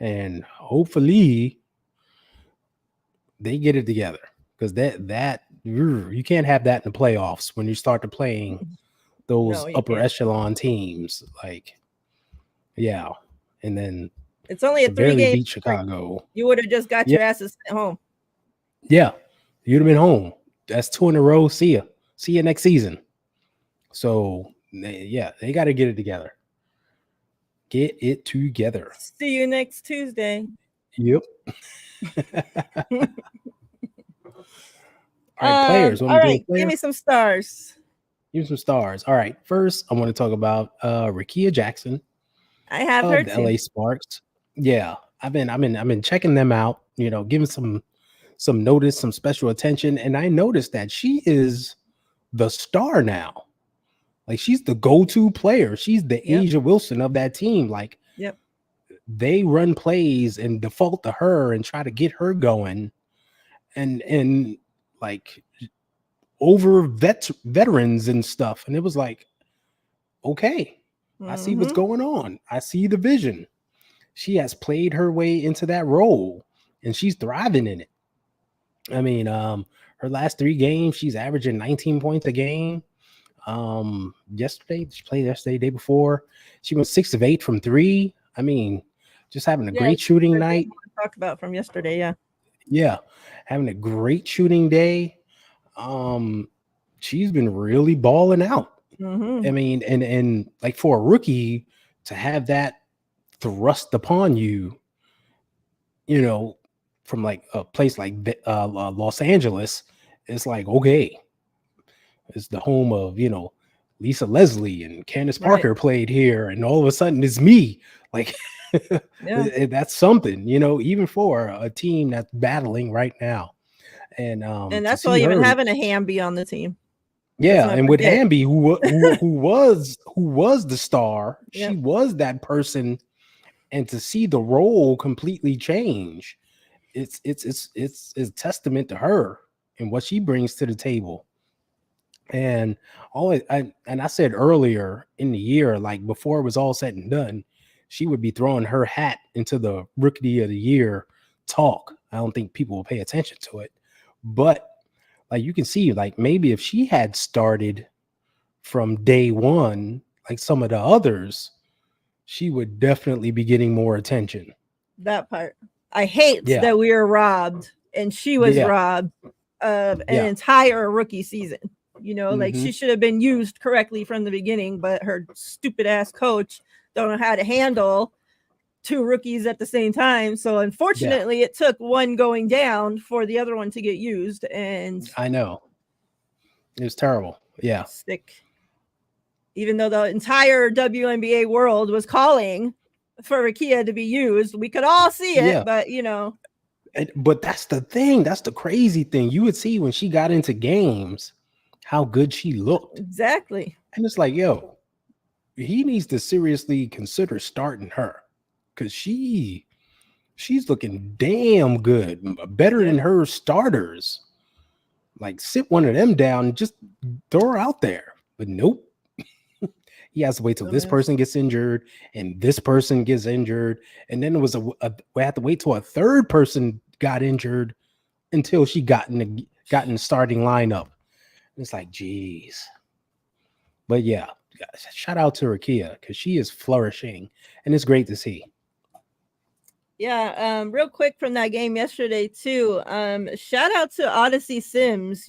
and hopefully they get it together, because that you can't have that in the playoffs when you start to playing those upper echelon teams. Like, yeah, and then it's only a 3-game beat Chicago. You would have just got your asses at home. Yeah, you'd have been home. That's 2 in a row. See you next season. So they got to get it together. Get it together. See you next Tuesday. Yep. All right, players. All right, give me some stars. Give me some stars. All right, first I want to talk about Rickea Jackson. I have her the too. LA Sparks. Yeah, I've been checking them out. Giving some notice, some special attention, and I noticed that she is the star now. Like, she's the go-to player. She's the Asia Wilson of that team. Like, they run plays and default to her and try to get her going, and like over veterans and stuff. And it was like, okay, I see what's going on. I see the vision. She has played her way into that role, and she's thriving in it. I mean, her last 3 games, she's averaging 19 points a game. Yesterday, she played yesterday, day before. She went 6 of 8 from 3. I mean, just having a great shooting night. Talk about from yesterday, yeah, having a great shooting day. She's been really balling out. I mean, and like, for a rookie to have that thrust upon you, from like a place like Los Angeles, it's like, okay, it's the home of Lisa Leslie and Candace Parker played here, and all of a sudden it's me. Like, that's something, even for a team that's battling right now. And that's why even having a Hamby on the team. Yeah, and with Hamby, who was the star, she was that person, and to see the role completely change, it's a testament to her and what she brings to the table. And I said earlier in the year, like, before it was all said and done, she would be throwing her hat into the Rookie of the Year talk. I don't think people will pay attention to it, but like, you can see, like, maybe if she had started from day one, like some of the others, she would definitely be getting more attention. That part. I hate that we were robbed, and she was robbed of an entire rookie season. Like, she should have been used correctly from the beginning, but her stupid ass coach don't know how to handle 2 rookies at the same time. So unfortunately, it took one going down for the other one to get used. And I know it was terrible. Yeah. Sick. Even though the entire WNBA world was calling for Rickea to be used, we could all see it, but but that's the thing. That's the crazy thing. You would see when she got into games how good she looked. Exactly. And it's like, yo, he needs to seriously consider starting her, because she's looking damn good, better than her starters. Like, sit one of them down and just throw her out there. But nope. He has to wait till this person gets injured and this person gets injured. And then it was we had to wait till a third person got injured until she got in the starting lineup. And it's like, geez. But yeah, shout out to Rickea, because she is flourishing, and it's great to see. Yeah, real quick from that game yesterday too. Shout out to Odyssey Sims,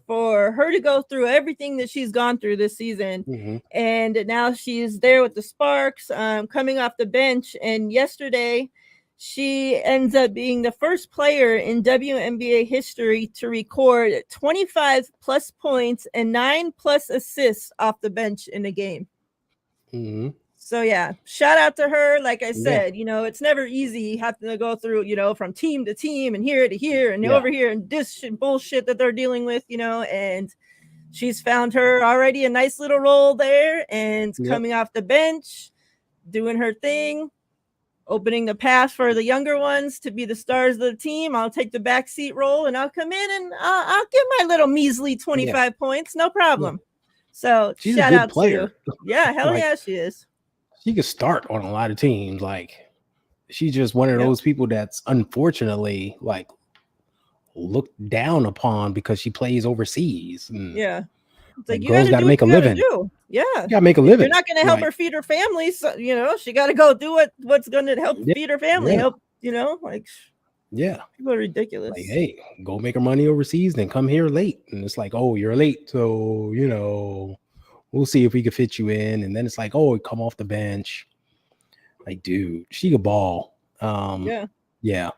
for her to go through everything that she's gone through this season. And now she's there with the Sparks, coming off the bench. And yesterday, she ends up being the first player in WNBA history to record 25 plus points and 9 plus assists off the bench in a game. So yeah, shout out to her. Like I said, it's never easy having to go through, from team to team and here to here and over here and this bullshit that they're dealing with, and she's found her already a nice little role there, and coming off the bench, doing her thing, opening the path for the younger ones to be the stars of the team. I'll take the backseat role, and I'll come in and I'll give my little measly 25 points. No problem. So she's shout a good out player. to hell yeah, she is. She could start on a lot of teams. Like, she's just one of those people that's unfortunately, like, looked down upon because she plays overseas. And it's like, you girls got to make a living. You gotta make a living. You're not going to help her feed her family. So, she got to go do what's going to help feed her family. Help, like, Yeah. People are ridiculous. Like, hey, go make her money overseas, then come here late. And it's like, oh, you're late. So, we'll see if we can fit you in. And then it's like, oh, come off the bench. Like, dude, she could ball. Yeah.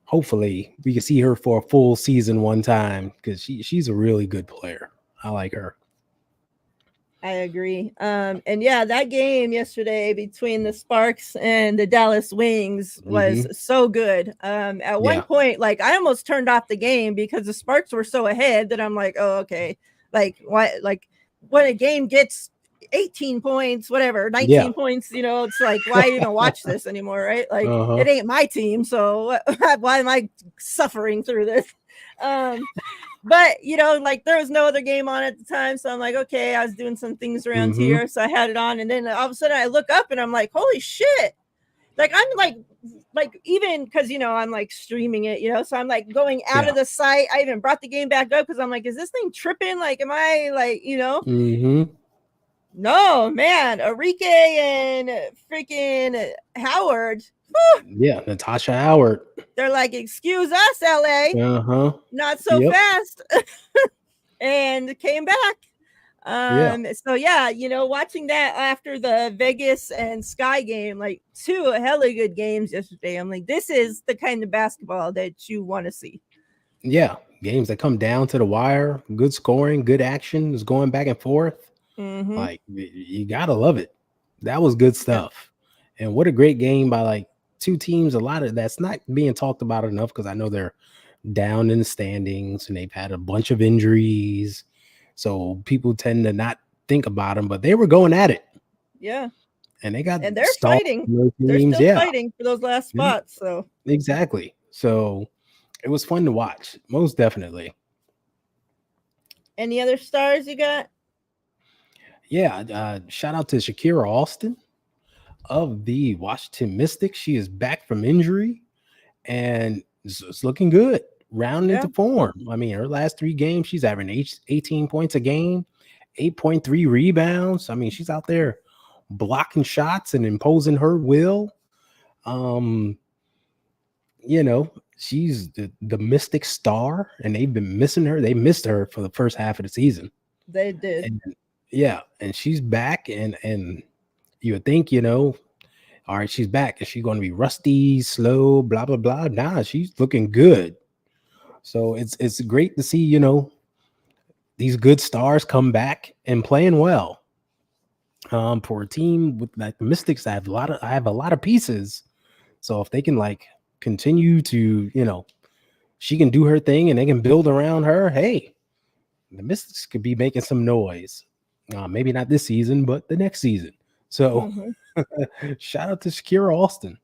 Hopefully we can see her for a full season one time because she's a really good player. I like her. I agree. And yeah, that game yesterday between the Sparks and the Dallas Wings was so good. At one point, like I almost turned off the game because the Sparks were so ahead that I'm like, oh, okay. Like why? Like when a game gets 18 points, whatever, 19 points, it's like, why even watch this anymore, right? Like it ain't my team, so why am I suffering through this? But like there was no other game on at the time, so I'm like, okay, I was doing some things around here, so I had it on, and then all of a sudden I look up and I'm like, holy shit! Like I'm like even because I'm like streaming it, so I'm like going out of the site. I even brought the game back up because I'm like, is this thing tripping? Like, am I like No, man, Enrique and freaking Howard. Yeah, Natasha Howard. They're like, excuse us, LA. Not so fast. And came back. So yeah, watching that after the Vegas and Sky game, like two hella good games yesterday. I'm like, this is the kind of basketball that you want to see. Yeah, games that come down to the wire, good scoring, good action, is going back and forth. Like you gotta love it. That was good stuff. And what a great game by like two teams. A lot of that's not being talked about enough because I know they're down in the standings and they've had a bunch of injuries. So people tend to not think about them, but they were going at it. Yeah. And they got and they're fighting. They're still fighting for those last spots. So exactly. So it was fun to watch, most definitely. Any other stars you got? Yeah, shout out to Shakira Austin of the Washington Mystics. She is back from injury and it's looking good, rounding into form. I mean, her last 3 games, she's averaging 18 points a game, 8.3 rebounds. I mean, she's out there blocking shots and imposing her will. She's the Mystic star, and they've been missing her. They missed her for the first half of the season. They did. And she's back, and you would think, all right, she's back. Is she going to be rusty, slow, blah, blah, blah? Nah, she's looking good. So it's great to see, these good stars come back and playing well. For a team with like the Mystics, I have a lot of pieces. So if they can like continue to, she can do her thing and they can build around her, hey, the Mystics could be making some noise. Maybe not this season, but the next season. So shout out to Shakira Austin.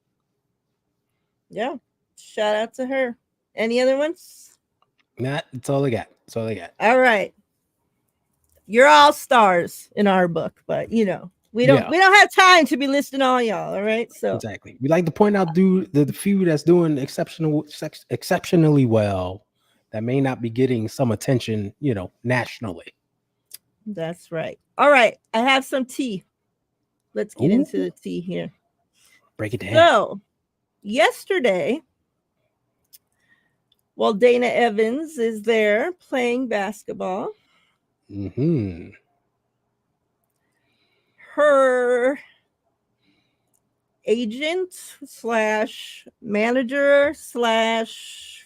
Yeah. Shout out to her. Any other ones? Nah, that's all I got. All right. You're all stars in our book, but we don't have time to be listing all y'all. All right. So exactly. We like to point out the few that's doing exceptionally well that may not be getting some attention, nationally. That's right. All right. I have some tea. Let's get into the tea here. Break it down. So yesterday, while Dana Evans is there playing basketball, her agent / manager /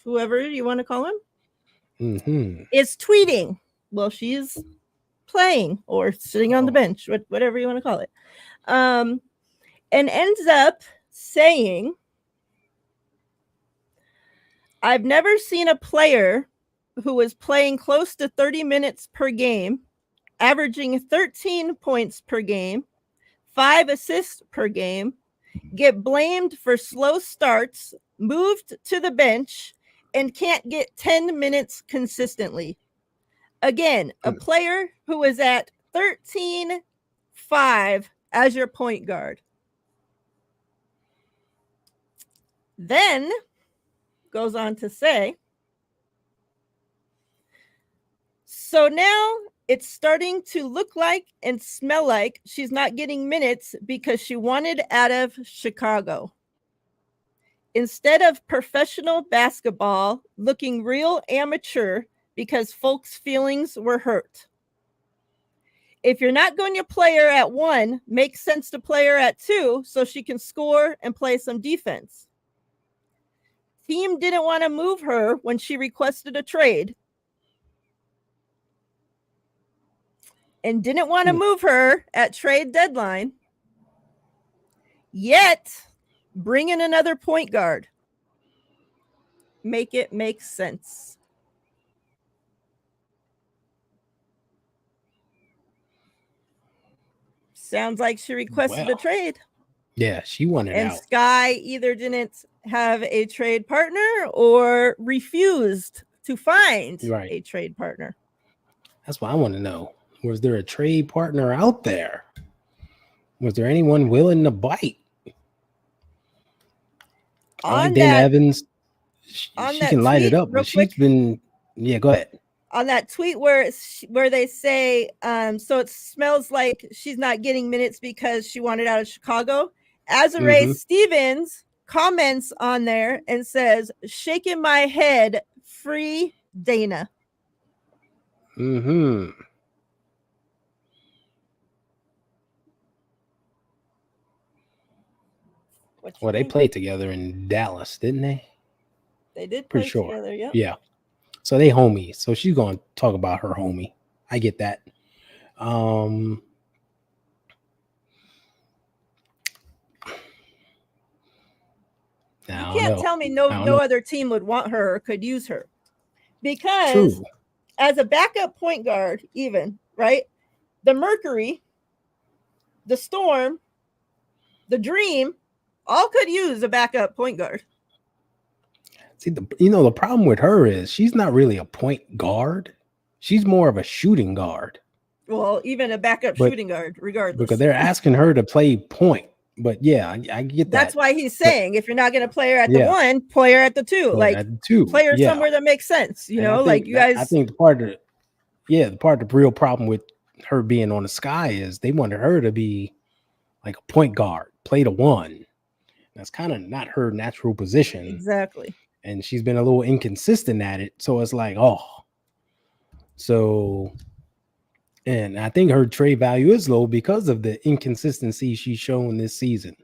whoever you want to call him is tweeting. Well, she's playing or sitting on the bench, whatever you want to call it, and ends up saying, I've never seen a player who was playing close to 30 minutes per game, averaging 13 points per game, 5 assists per game, get blamed for slow starts, moved to the bench, and can't get 10 minutes consistently. Again, a player who is at 13-5 as your point guard. Then goes on to say, so now it's starting to look like and smell like she's not getting minutes because she wanted out of Chicago. instead of professional basketball looking real amateur because folks' feelings were hurt. If you're not going to play her at 1, makes sense to play her at 2 so she can score and play some defense. Team didn't want to move her when she requested a trade and didn't want to move her at trade deadline. Yet, bring in another point guard. Make it make sense. Sounds like she requested a trade. Yeah, she wanted and out. And Sky either didn't have a trade partner or refused to find a trade partner. That's what I want to know. Was there a trade partner out there? Was there anyone willing to bite? I like Dana Evans. She can light it up, but she's been. Yeah, go ahead. On that tweet where they say, so it smells like she's not getting minutes because she wanted out of Chicago. Azaree Stevens comments on there and says, shaking my head, free Dana. Well, they played together in Dallas, didn't they? They did play together, yeah. Yeah. So they homies. So she's going to talk about her homie. I get that. You can't tell me no other team would want her or could use her. Because as a backup point guard, even, right? The Mercury, the Storm, the Dream, all could use a backup point guard. See, the problem with her is she's not really a point guard. She's more of a shooting guard. Well, even a backup shooting guard, regardless. Because they're asking her to play point. But yeah, I get that. That's why he's saying if you're not going to play her at the 1, play her at the 2. Play her somewhere that makes sense. You know, like you guys. I think the part of the real problem with her being on the Sky is they wanted her to be like a point guard, play the 1. That's kind of not her natural position. Exactly. And she's been a little inconsistent at it. So it's like, and I think her trade value is low because of the inconsistency she's shown this season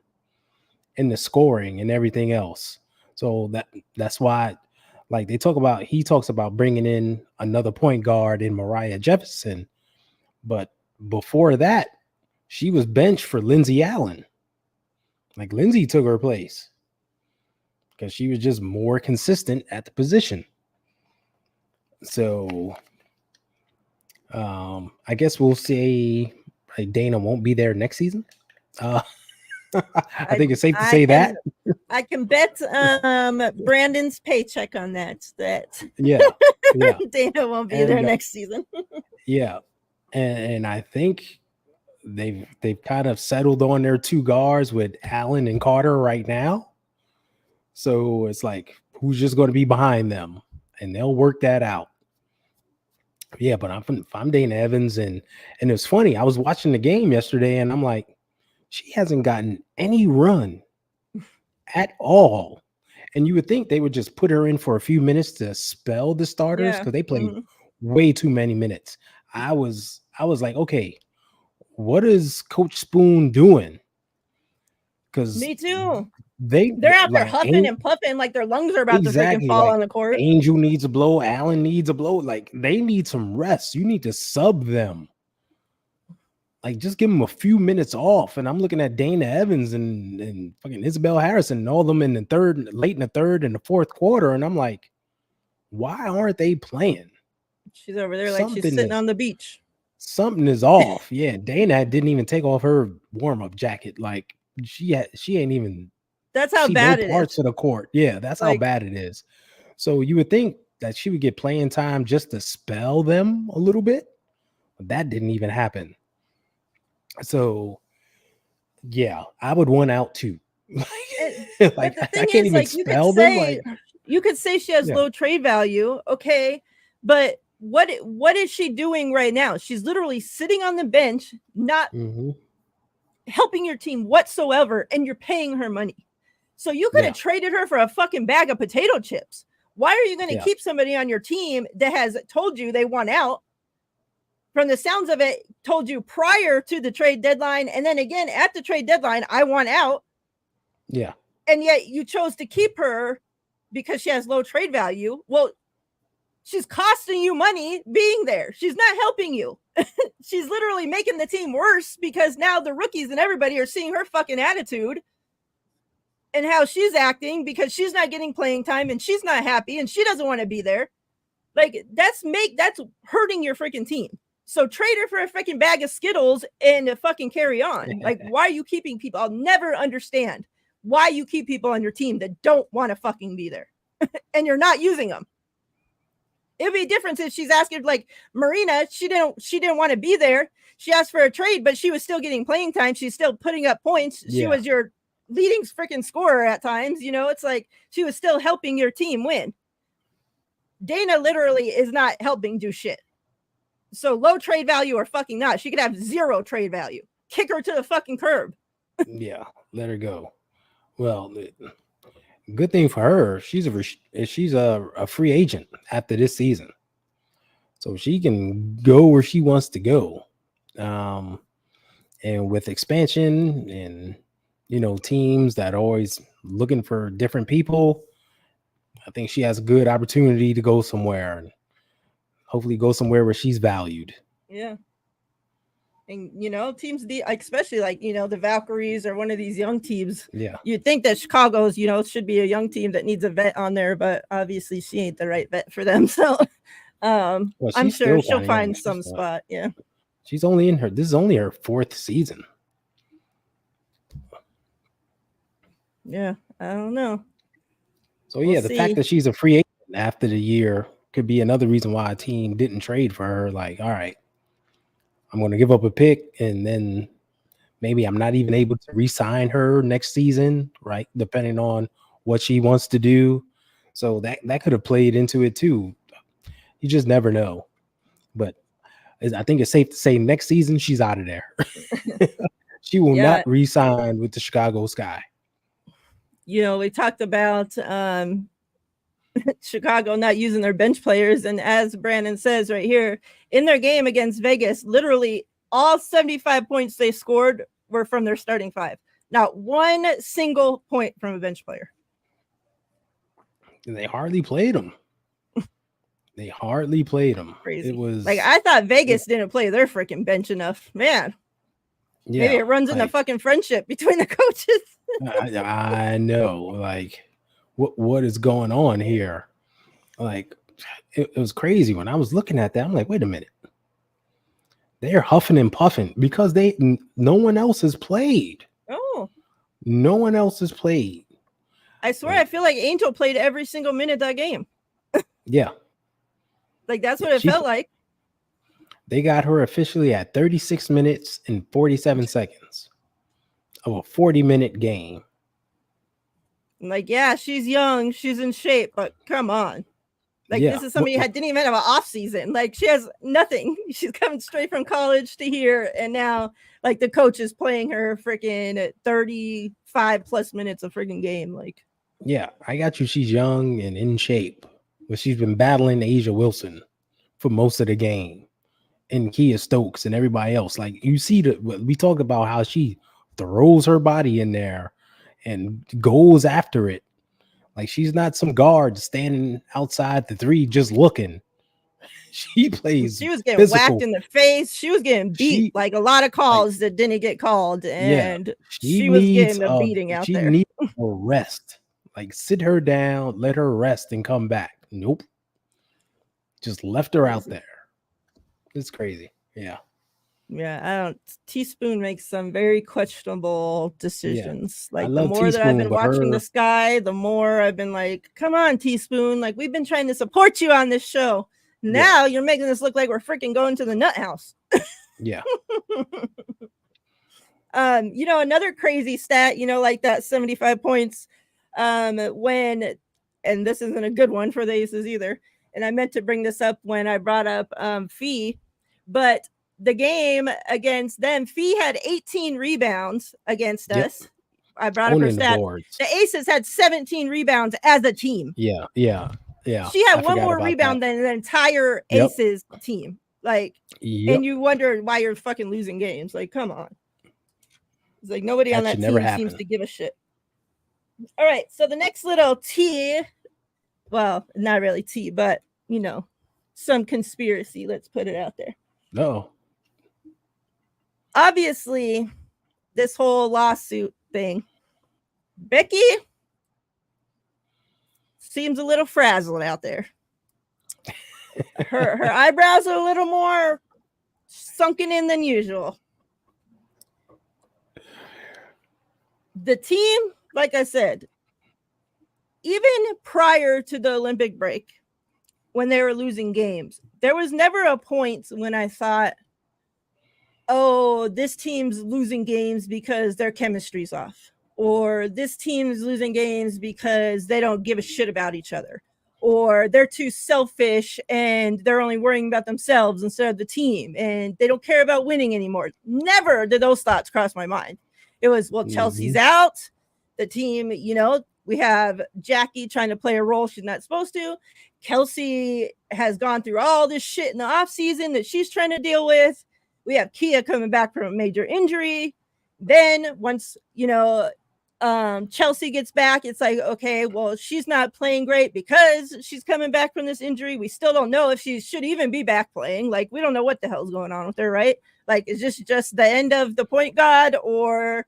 and the scoring and everything else. So that's why, like he talks about bringing in another point guard in Miriah Jefferson. But before that, she was benched for Lindsay Allen. Like Lindsay took her place because she was just more consistent at the position. So I guess we'll say Dana won't be there next season. I think it's safe to say that. I can bet Brandon's paycheck on that. Yeah. Dana won't be there next season. Yeah. And I think they've kind of settled on their 2 guards with Allen and Carter right now. So it's like, who's just going to be behind them? And they'll work that out. Yeah, but if I'm Dana Evans, and it's funny, I was watching the game yesterday, and I'm like, she hasn't gotten any run at all. And you would think they would just put her in for a few minutes to spell the starters because they played way too many minutes. I was like, okay, what is Coach Spoon doing? Because me too. They're out there huffing and puffing like their lungs are about to freaking fall on the court. Angel needs a blow. Allen needs a blow. Like they need some rest. You need to sub them. Like just give them a few minutes off. And I'm looking at Dana Evans and fucking Isabel Harrison and all of them in the late in the third and the fourth quarter. And I'm like, why aren't they playing? She's over there like she's sitting on the beach. Something is off. Yeah, Dana didn't even take off her warm-up jacket. Like she ain't even. That's how bad it is. Parts of the court. Yeah, that's how bad it is. So you would think that she would get playing time just to spell them a little bit. But that didn't even happen. So, yeah, I would want out too. But the thing is, like, you could say she has low trade value. Okay. But what is she doing right now? She's literally sitting on the bench, not helping your team whatsoever. And you're paying her money. So you could have traded her for a fucking bag of potato chips. Why are you going to keep somebody on your team that has told you they want out? From the sounds of it, told you prior to the trade deadline, and then again at the trade deadline, I want out. Yeah. And yet you chose to keep her because she has low trade value. Well, she's costing you money being there. She's not helping you. She's literally making the team worse because now the rookies and everybody are seeing her fucking attitude and how she's acting because she's not getting playing time and she's not happy and she doesn't want to be there. Like that's hurting your freaking team. So trade her for a freaking bag of Skittles and fucking carry on. Like, why are you keeping people? I'll never understand why you keep people on your team that don't want to fucking be there and you're not using them. It'd be a difference if she's asking, like Marina, she didn't want to be there. She asked for a trade, but she was still getting playing time. She's still putting up points. She was your leading freaking scorer at times. You know, it's like she was still helping your team win. Dana literally is not helping do shit. So low trade value or fucking not. She could have zero trade value. Kick her to the fucking curb. Yeah, let her go. Well, good thing for her. She's a free agent after this season, so she can go where she wants to go. And with expansion and teams that are always looking for different people, I think she has a good opportunity to go somewhere and hopefully go somewhere where she's valued. Yeah. And, teams, especially like, the Valkyries or one of these young teams. Yeah. You'd think that Chicago's, should be a young team that needs a vet on there, but obviously she ain't the right vet for them. So I'm sure she'll find some spot. Yeah. She's only this is only her 4th season. Yeah. I don't know. So the fact that she's a free agent after the year could be another reason why a team didn't trade for her. Like, all right, I'm going to give up a pick and then maybe I'm not even able to re-sign her next season, right? Depending on what she wants to do. So that could have played into it too. You just never know. But I think it's safe to say next season she's out of there. She will not re-sign with the Chicago Sky. We talked about Chicago not using their bench players. And as Brandon says right here, in their game against Vegas, literally all 75 points they scored were from their starting 5. Not one single point from a bench player. And they hardly played them. Crazy. It was like, I thought Vegas didn't play their freaking bench enough. Man. Yeah, maybe it runs in the fucking friendship between the coaches. I know. Like, what is going on here? Like, it was crazy when I was looking at that. I'm like, wait a minute. They're huffing and puffing because no one else has played. Oh. No one else has played. I swear, I feel like Angel played every single minute of that game. Yeah. Like, that's what it felt like. They got her officially at 36 minutes and 47 seconds of a 40-minute game. Like, yeah, she's young, she's in shape, but come on. Like, this is somebody who didn't even have an off season. Like, she has nothing. She's coming straight from college to here, and now, like, the coach is playing her freaking 35 plus minutes of freaking game. Like, yeah, I got you. She's young and in shape, but she's been battling Asia Wilson for most of the game, and Kia Stokes and everybody else. Like, you see we talk about how she throws her body in there and goes after it. Like, she's not some guard standing outside the 3 just looking. She plays. She was getting physical. whacked in the face. She was getting beat. Like a lot of calls that didn't get called, and she was getting a beating out there. She needs a rest. Like, sit her down, let her rest, and come back. Nope. Just left her out there. It's crazy. Yeah. Yeah, Teaspoon makes some very questionable decisions. Yeah. Like, the more that I've been watching the Sky, the more I've been like, come on, Teaspoon. Like, we've been trying to support you on this show. Now you're making this look like we're freaking going to the nut house. Yeah. Another crazy stat, like that 75 points, and this isn't a good one for the Aces either. And I meant to bring this up when I brought up Fee, but the game against them, Fee had 18 rebounds against us. I brought up her owning the stats. boards. The Aces had 17 rebounds as a team. Yeah. She had one more rebound than the entire Aces team. Like, and you wonder why you're fucking losing games. Like, come on. It's like nobody on that team seems to give a shit. All right, so the next little tea, well, not really tea, but you know, some conspiracy. Let's put it out there. No. Obviously, this whole lawsuit thing, Becky seems a little frazzled out there. Her eyebrows are a little more sunken in than usual. The team, like I said, even prior to the Olympic break, when they were losing games, there was never a point when I thought, oh, this team's losing games because their chemistry's off, or this team's losing games because they don't give a shit about each other, or they're too selfish and they're only worrying about themselves instead of the team, and they don't care about winning anymore. Never did those thoughts cross my mind. It was, well, Chelsea's out. The team, you know, we have Jackie trying to play a role she's not supposed to. Kelsey has gone through all this shit in the offseason that she's trying to deal with. We have Kia coming back from a major injury. Then once, you know, Chelsea gets back, it's like, okay, well, she's not playing great because she's coming back from this injury. We still don't know if she should even be back playing. Like, we don't know what the hell's going on with her, right? Like, is this just the end of the point guard, or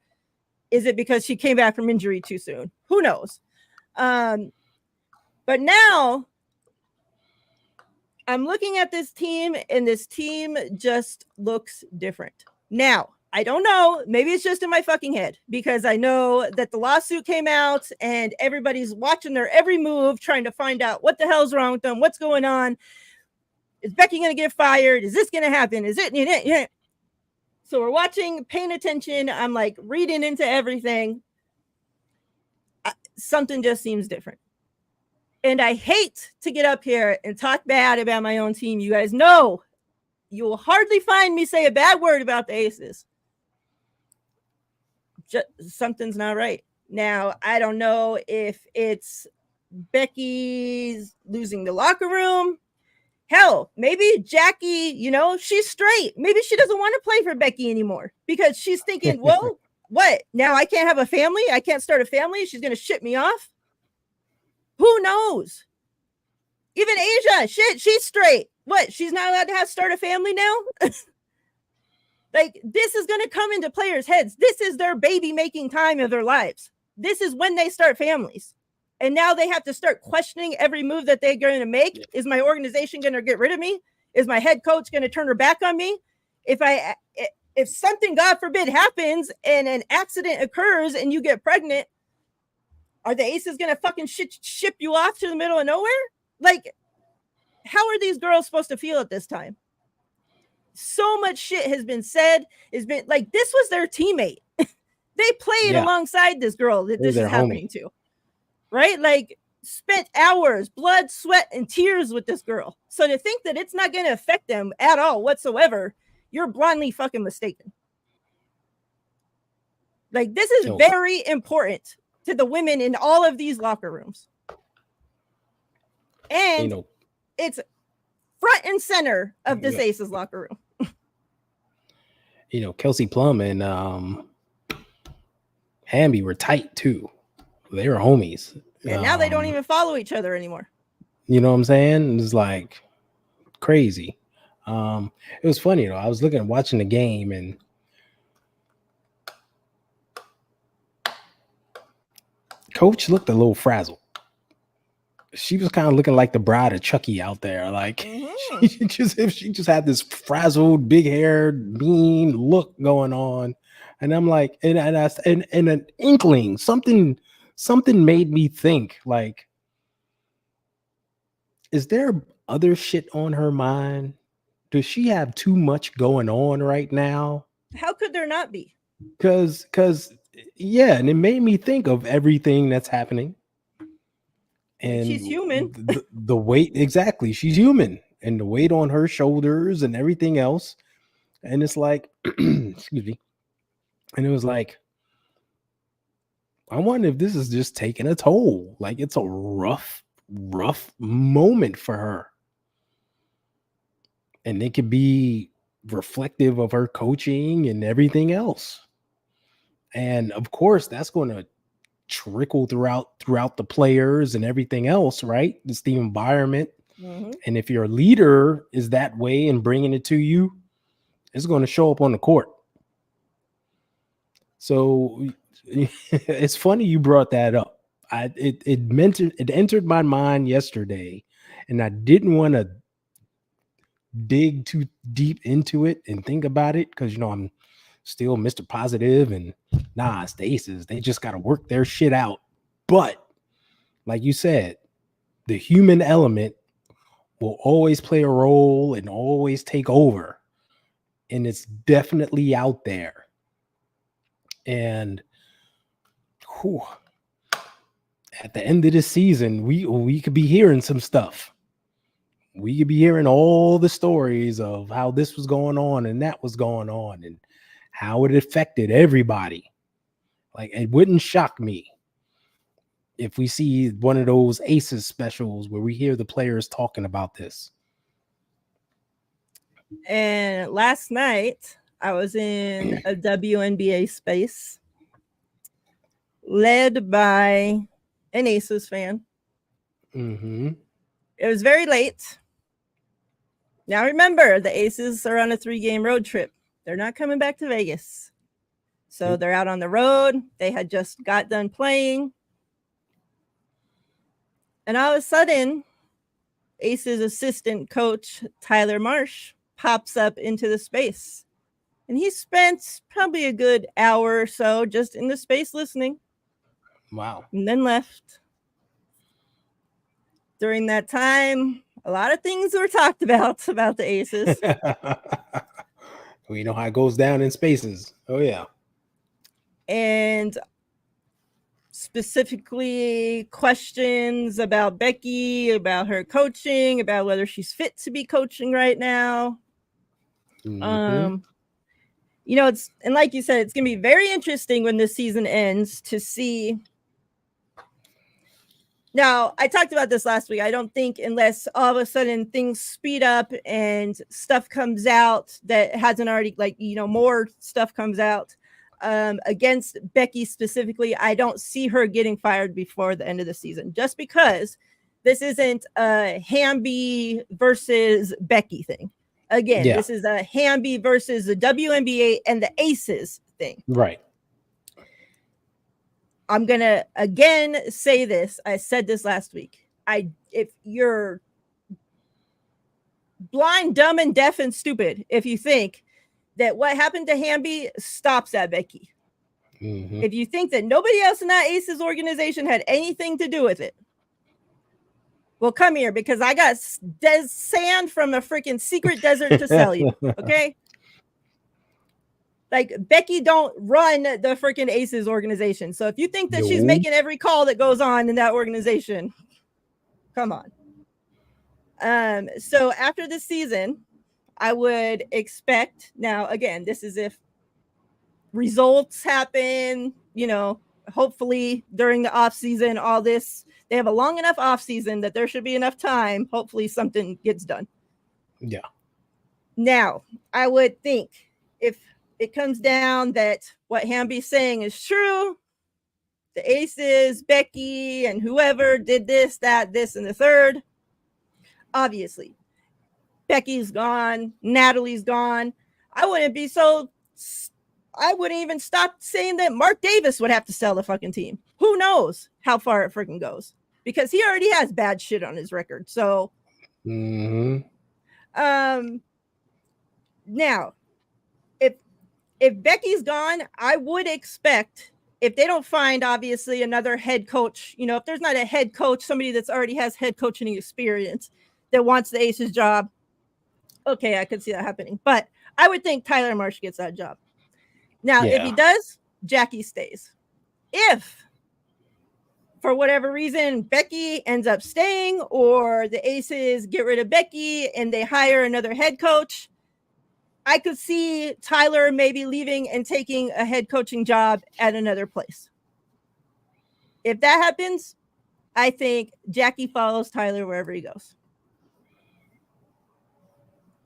is it because she came back from injury too soon? Who knows? But now I'm looking at this team, and this team just looks different. Now, I don't know. Maybe it's just in my fucking head, because I know that the lawsuit came out and everybody's watching their every move, trying to find out what the hell's wrong with them, what's going on. Is Becky going to get fired? Is this going to happen? Is it? Yeah. So we're watching, paying attention. I'm like reading into everything. Something just seems different. And I hate to get up here and talk bad about my own team. You guys know you will hardly find me say a bad word about the Aces. Just, something's not right. Now, I don't know if it's Becky's losing the locker room. Hell, maybe Jackie, you know, she's straight. Maybe she doesn't want to play for Becky anymore because she's thinking, well, what? Now I can't have a family? I can't start a family? She's going to ship me off? Who knows? Even Asia, shit, she's straight. What? She's not allowed to start a family now? Like, this is going to come into players' heads. This is their baby making time of their lives. This is when they start families. And now they have to start questioning every move that they're going to make. Is my organization going to get rid of me? Is my head coach going to turn her back on me? If something, God forbid, happens and an accident occurs and you get pregnant, are the Aces going to fucking ship you off to the middle of nowhere? Like, how are these girls supposed to feel at this time? So much shit has been said. Has been like, this was their teammate. They played alongside this girl that this is happening to. Right? Like, spent hours, blood, sweat, and tears with this girl. So to think that it's not going to affect them at all whatsoever, you're blindly fucking mistaken. Like, this is very important to the women in all of these locker rooms. And it's front and center of this Aces locker room. You know, Kelsey Plum and Hamby were tight too. They were homies. And now they don't even follow each other anymore. You know what I'm saying? It's like crazy. It was funny, though. I was watching the game, and Coach looked a little frazzled. She was kind of looking like the bride of Chucky out there. Like, she just had this frazzled, big-haired, mean look going on. And I'm like, and an inkling, something made me think, like, is there other shit on her mind? Does she have too much going on right now? How could there not be? Because and it made me think of everything that's happening. And she's human. The weight, exactly. She's human, and the weight on her shoulders and everything else. And it's like, excuse me. And it was like, I wonder if this is just taking a toll. Like it's a rough moment for her. And it could be reflective of her coaching and everything else. And of course, that's going to trickle throughout the players and everything else, right? It's the environment. Mm-hmm. And if your leader is that way and bringing it to you, it's going to show up on the court. So it's funny you brought that up. It entered my mind yesterday, and I didn't want to dig too deep into it and think about it because I'm still Mr. Positive and it's the Aces. They just got to work their shit out. But like you said, the human element will always play a role and always take over. And it's definitely out there. And at the end of this season, we could be hearing some stuff. We could be hearing all the stories of how this was going on and that was going on and how it affected everybody. Like, it wouldn't shock me if we see one of those Aces specials where we hear the players talking about this. And last night, I was in a WNBA space led by an Aces fan. Mm-hmm. It was very late. Now remember, the Aces are on a 3-game road trip. They're not coming back to Vegas. So they're out on the road. They had just got done playing. And all of a sudden, Aces assistant coach Tyler Marsh pops up into the space. And he spent probably a good hour or so just in the space listening. Wow. And then left. During that time, a lot of things were talked about the Aces. We know how it goes down in spaces. Oh, yeah. And specifically questions about Becky, about her coaching, about whether she's fit to be coaching right now. Mm-hmm. It's, and like you said, it's going to be very interesting when this season ends to see. Now, I talked about this last week. I don't think unless all of a sudden things speed up and stuff comes out that hasn't already, more stuff comes out against Becky specifically, I don't see her getting fired before the end of the season, just because this isn't a Hamby versus Becky thing. Again, This is a Hamby versus the WNBA and the Aces thing. Right. I'm going to again say this. I said this last week. If you're blind, dumb, and deaf and stupid, if you think that what happened to Hamby stops at Becky, if you think that nobody else in that Aces organization had anything to do with it, well, come here, because I got sand from a freaking secret desert to sell you. Okay. Like, Becky don't run the freaking Aces organization. So if you think that she's making every call that goes on in that organization, come on. So after this season, I would expect, now again, this is if results happen, hopefully during the off season, all this, they have a long enough off season that there should be enough time. Hopefully something gets done. Yeah. Now, I would think if it comes down that what Hamby's saying is true, the Aces, Becky, and whoever did this, that, this, and the third, obviously, Becky's gone, Natalie's gone. I wouldn't even stop saying that Mark Davis would have to sell the fucking team. Who knows how far it freaking goes, because he already has bad shit on his record. So, now, if Becky's gone, I would expect, if they don't find obviously another head coach, if there's not a head coach, somebody that's already has head coaching experience that wants the Aces job, okay, I could see that happening. But I would think Tyler Marsh gets that job. Now, if he does, Jackie stays. If for whatever reason Becky ends up staying, or the Aces get rid of Becky and they hire another head coach, I could see Tyler maybe leaving and taking a head coaching job at another place. if that happens, I think Jackie follows Tyler wherever he goes.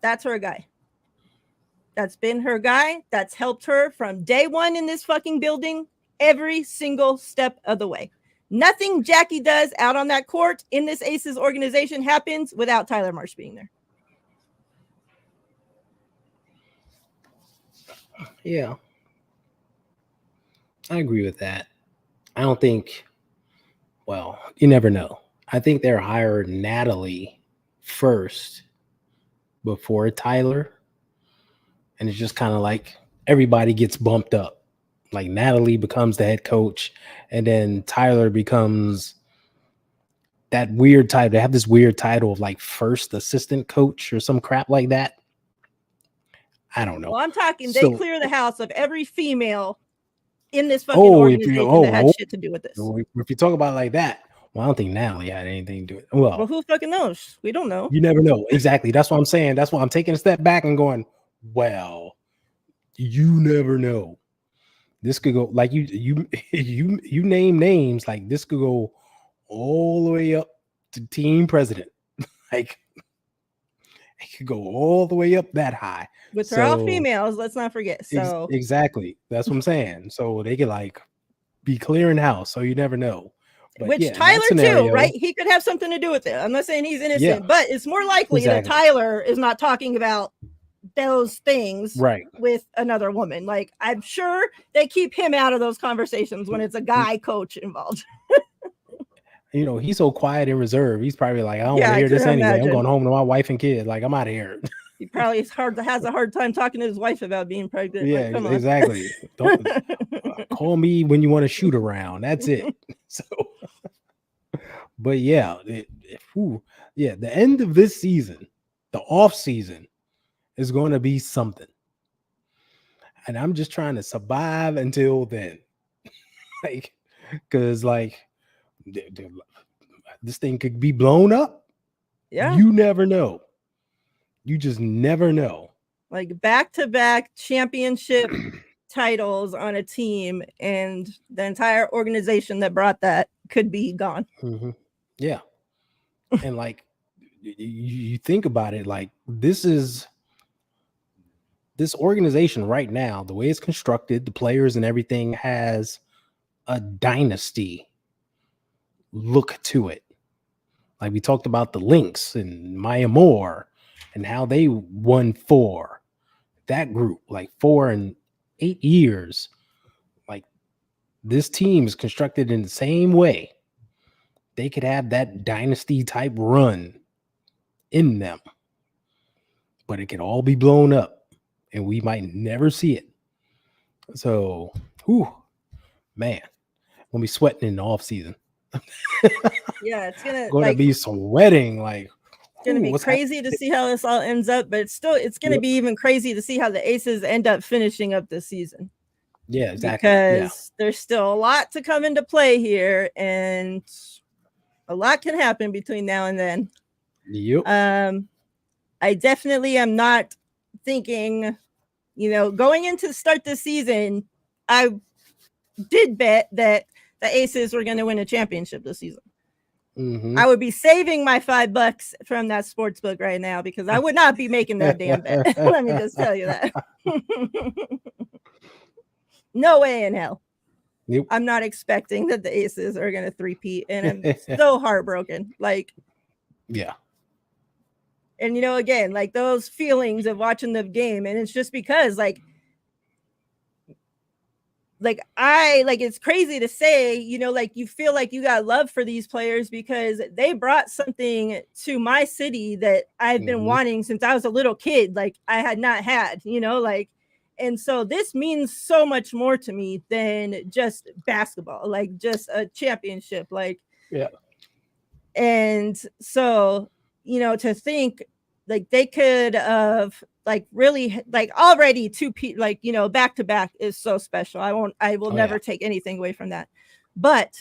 That's her guy. That's been her guy. That's helped her from day one in this fucking building, every single step of the way. Nothing Jackie does out on that court in this Aces organization happens without Tyler Marsh being there. Yeah. I agree with that. I don't think, well, you never know. I think they're hire Natalie first before Tyler. And it's just kind of like everybody gets bumped up. Like Natalie becomes the head coach, and then Tyler becomes that weird title. They have this weird title of like first assistant coach or some crap like that. I don't know. Well, I'm talking they clear the house of every female in this fucking organization that had shit to do with this. If you talk about it like that, well, I don't think Natalie had anything to do with it. Well, who fucking knows? We don't know. You never know. Exactly. That's what I'm saying. That's why I'm taking a step back and going, well, you never know. This could go like you name names, like this could go all the way up to team president. Like it could go all the way up that high. With her all females, let's not forget. So exactly. That's what I'm saying. So they could like be clearing house. So you never know. But which yeah, Tyler too, right? He could have something to do with it. I'm not saying he's innocent, but it's more likely that Tyler is not talking about those things with another woman. Like I'm sure they keep him out of those conversations when it's a guy coach involved. You know, he's so quiet and reserved. He's probably like, I don't want to hear this anyway. I'm going home to my wife and kid. Like, I'm out of here. He probably has a hard time talking to his wife about being pregnant. Yeah, like, come on. Exactly. Don't call me when you want to shoot around. That's it. So, but yeah, the end of this season, the off season, is going to be something. And I'm just trying to survive until then. Like, because like this thing could be blown up. Yeah. You never know. You just never know. Like back-to-back championship titles on a team, and the entire organization that brought that could be gone. Mm-hmm. Yeah. And like you think about it, like this organization right now, the way it's constructed, the players and everything has a dynasty look to it. Like we talked about the Lynx and Maya Moore and how they won 4. That group, like 4 and 8 years. Like this team is constructed in the same way. They could have that dynasty type run in them. But it could all be blown up and we might never see it. So, man, we'll be sweating in the off season. Yeah, it's gonna be sweating. Like it's gonna be crazy to see how this all ends up, but it's gonna be even crazy to see how the Aces end up finishing up this season. Yeah, exactly. Because there's still a lot to come into play here, and a lot can happen between now and then. Yep. I definitely am not thinking, going into start this season, I did bet that the Aces were going to win a championship this season. Mm-hmm. I would be saving my $5 from that sports book right now because I would not be making that damn bet. Let me just tell you that. No way in hell. Yep. I'm not expecting that the Aces are going to three-peat, and I'm so heartbroken. Like, yeah. And, again, like those feelings of watching the game, and it's just because it's crazy to say, you feel like you got love for these players because they brought something to my city that I've been wanting since I was a little kid. Like I had not had, and so this means so much more to me than just basketball, like just a championship, like, yeah. And so, to think like they could have like really like already back to back is so special. I will never take anything away from that. But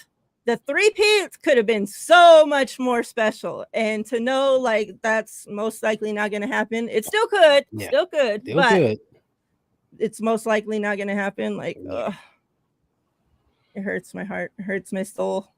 the three-peats could have been so much more special. And to know like that's most likely not going to happen. It still could, but it's most likely not going to happen. Like, It hurts my heart. It hurts my soul.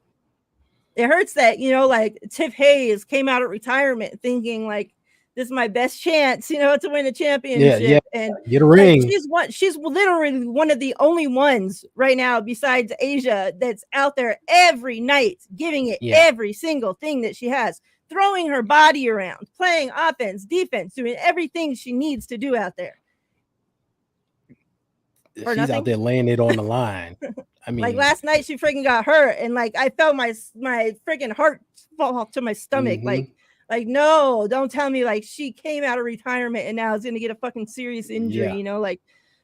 It hurts that, like Tiff Hayes came out of retirement thinking like this is my best chance, to win a championship. And get a like ring. she's literally one of the only ones right now besides Asia that's out there every night giving it every single thing that she has, throwing her body around, playing offense, defense, doing everything she needs to do out there. She's out there laying it on the line. I mean, like last night she freaking got hurt, and like I felt my freaking heart fall to my stomach. Like no, don't tell me like she came out of retirement and now is gonna get a fucking serious injury. Like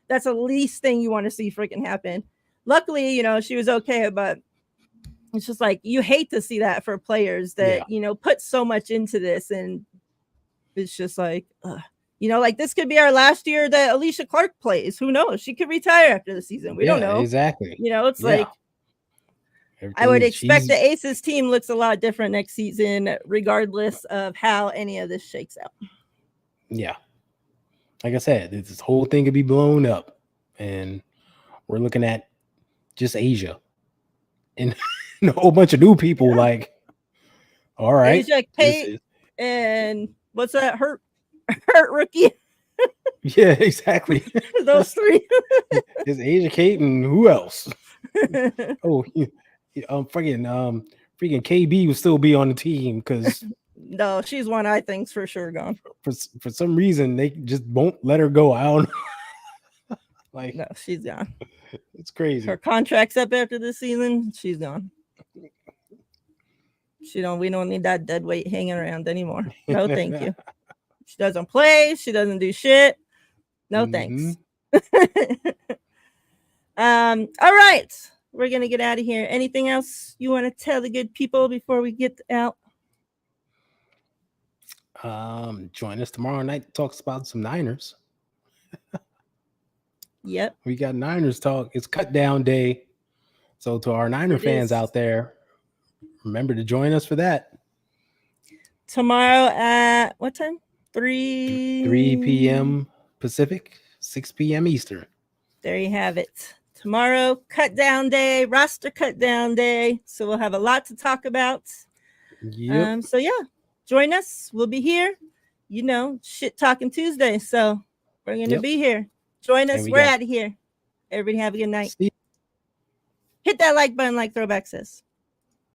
that's the least thing you want to see freaking happen. Luckily, she was okay, but it's just like you hate to see that for players that put so much into this, and it's just like. Like this could be our last year that Alicia Clark plays. Who knows? She could retire after the season. We don't know. Exactly. It's like I would expect the Aces team looks a lot different next season, regardless of how any of this shakes out. Yeah. Like I said, this whole thing could be blown up. And we're looking at just Asia. And a whole bunch of new people like, all right. Asia, Kate, and what's that? Hurt rookie. Yeah, exactly. Those three. It's Asia, Kate, and who else? Freaking KB will still be on the team because no, she's one I think's for sure gone. For some reason, they just won't let her go. I don't know. Like no, she's gone. It's crazy. Her contract's up after this season. She's gone. We don't need that dead weight hanging around anymore. No, thank you. She doesn't play. She doesn't do shit. No thanks. All right. We're going to get out of here. Anything else you want to tell the good people before we get out? Join us tomorrow night. Talks about some Niners. Yep. We got Niners talk. It's cut down day. So to our Niner fans out there, remember to join us for that. Tomorrow at what time? 3 p.m. Pacific, 6 p.m. Eastern. There you have it. Tomorrow, cut down day, roster cut down day. So we'll have a lot to talk about. Yep. So yeah, join us. We'll be here. Shit talking Tuesday. So we're going to be here. Join us. We're out of here. Everybody have a good night. Hit that like button like Throwback says.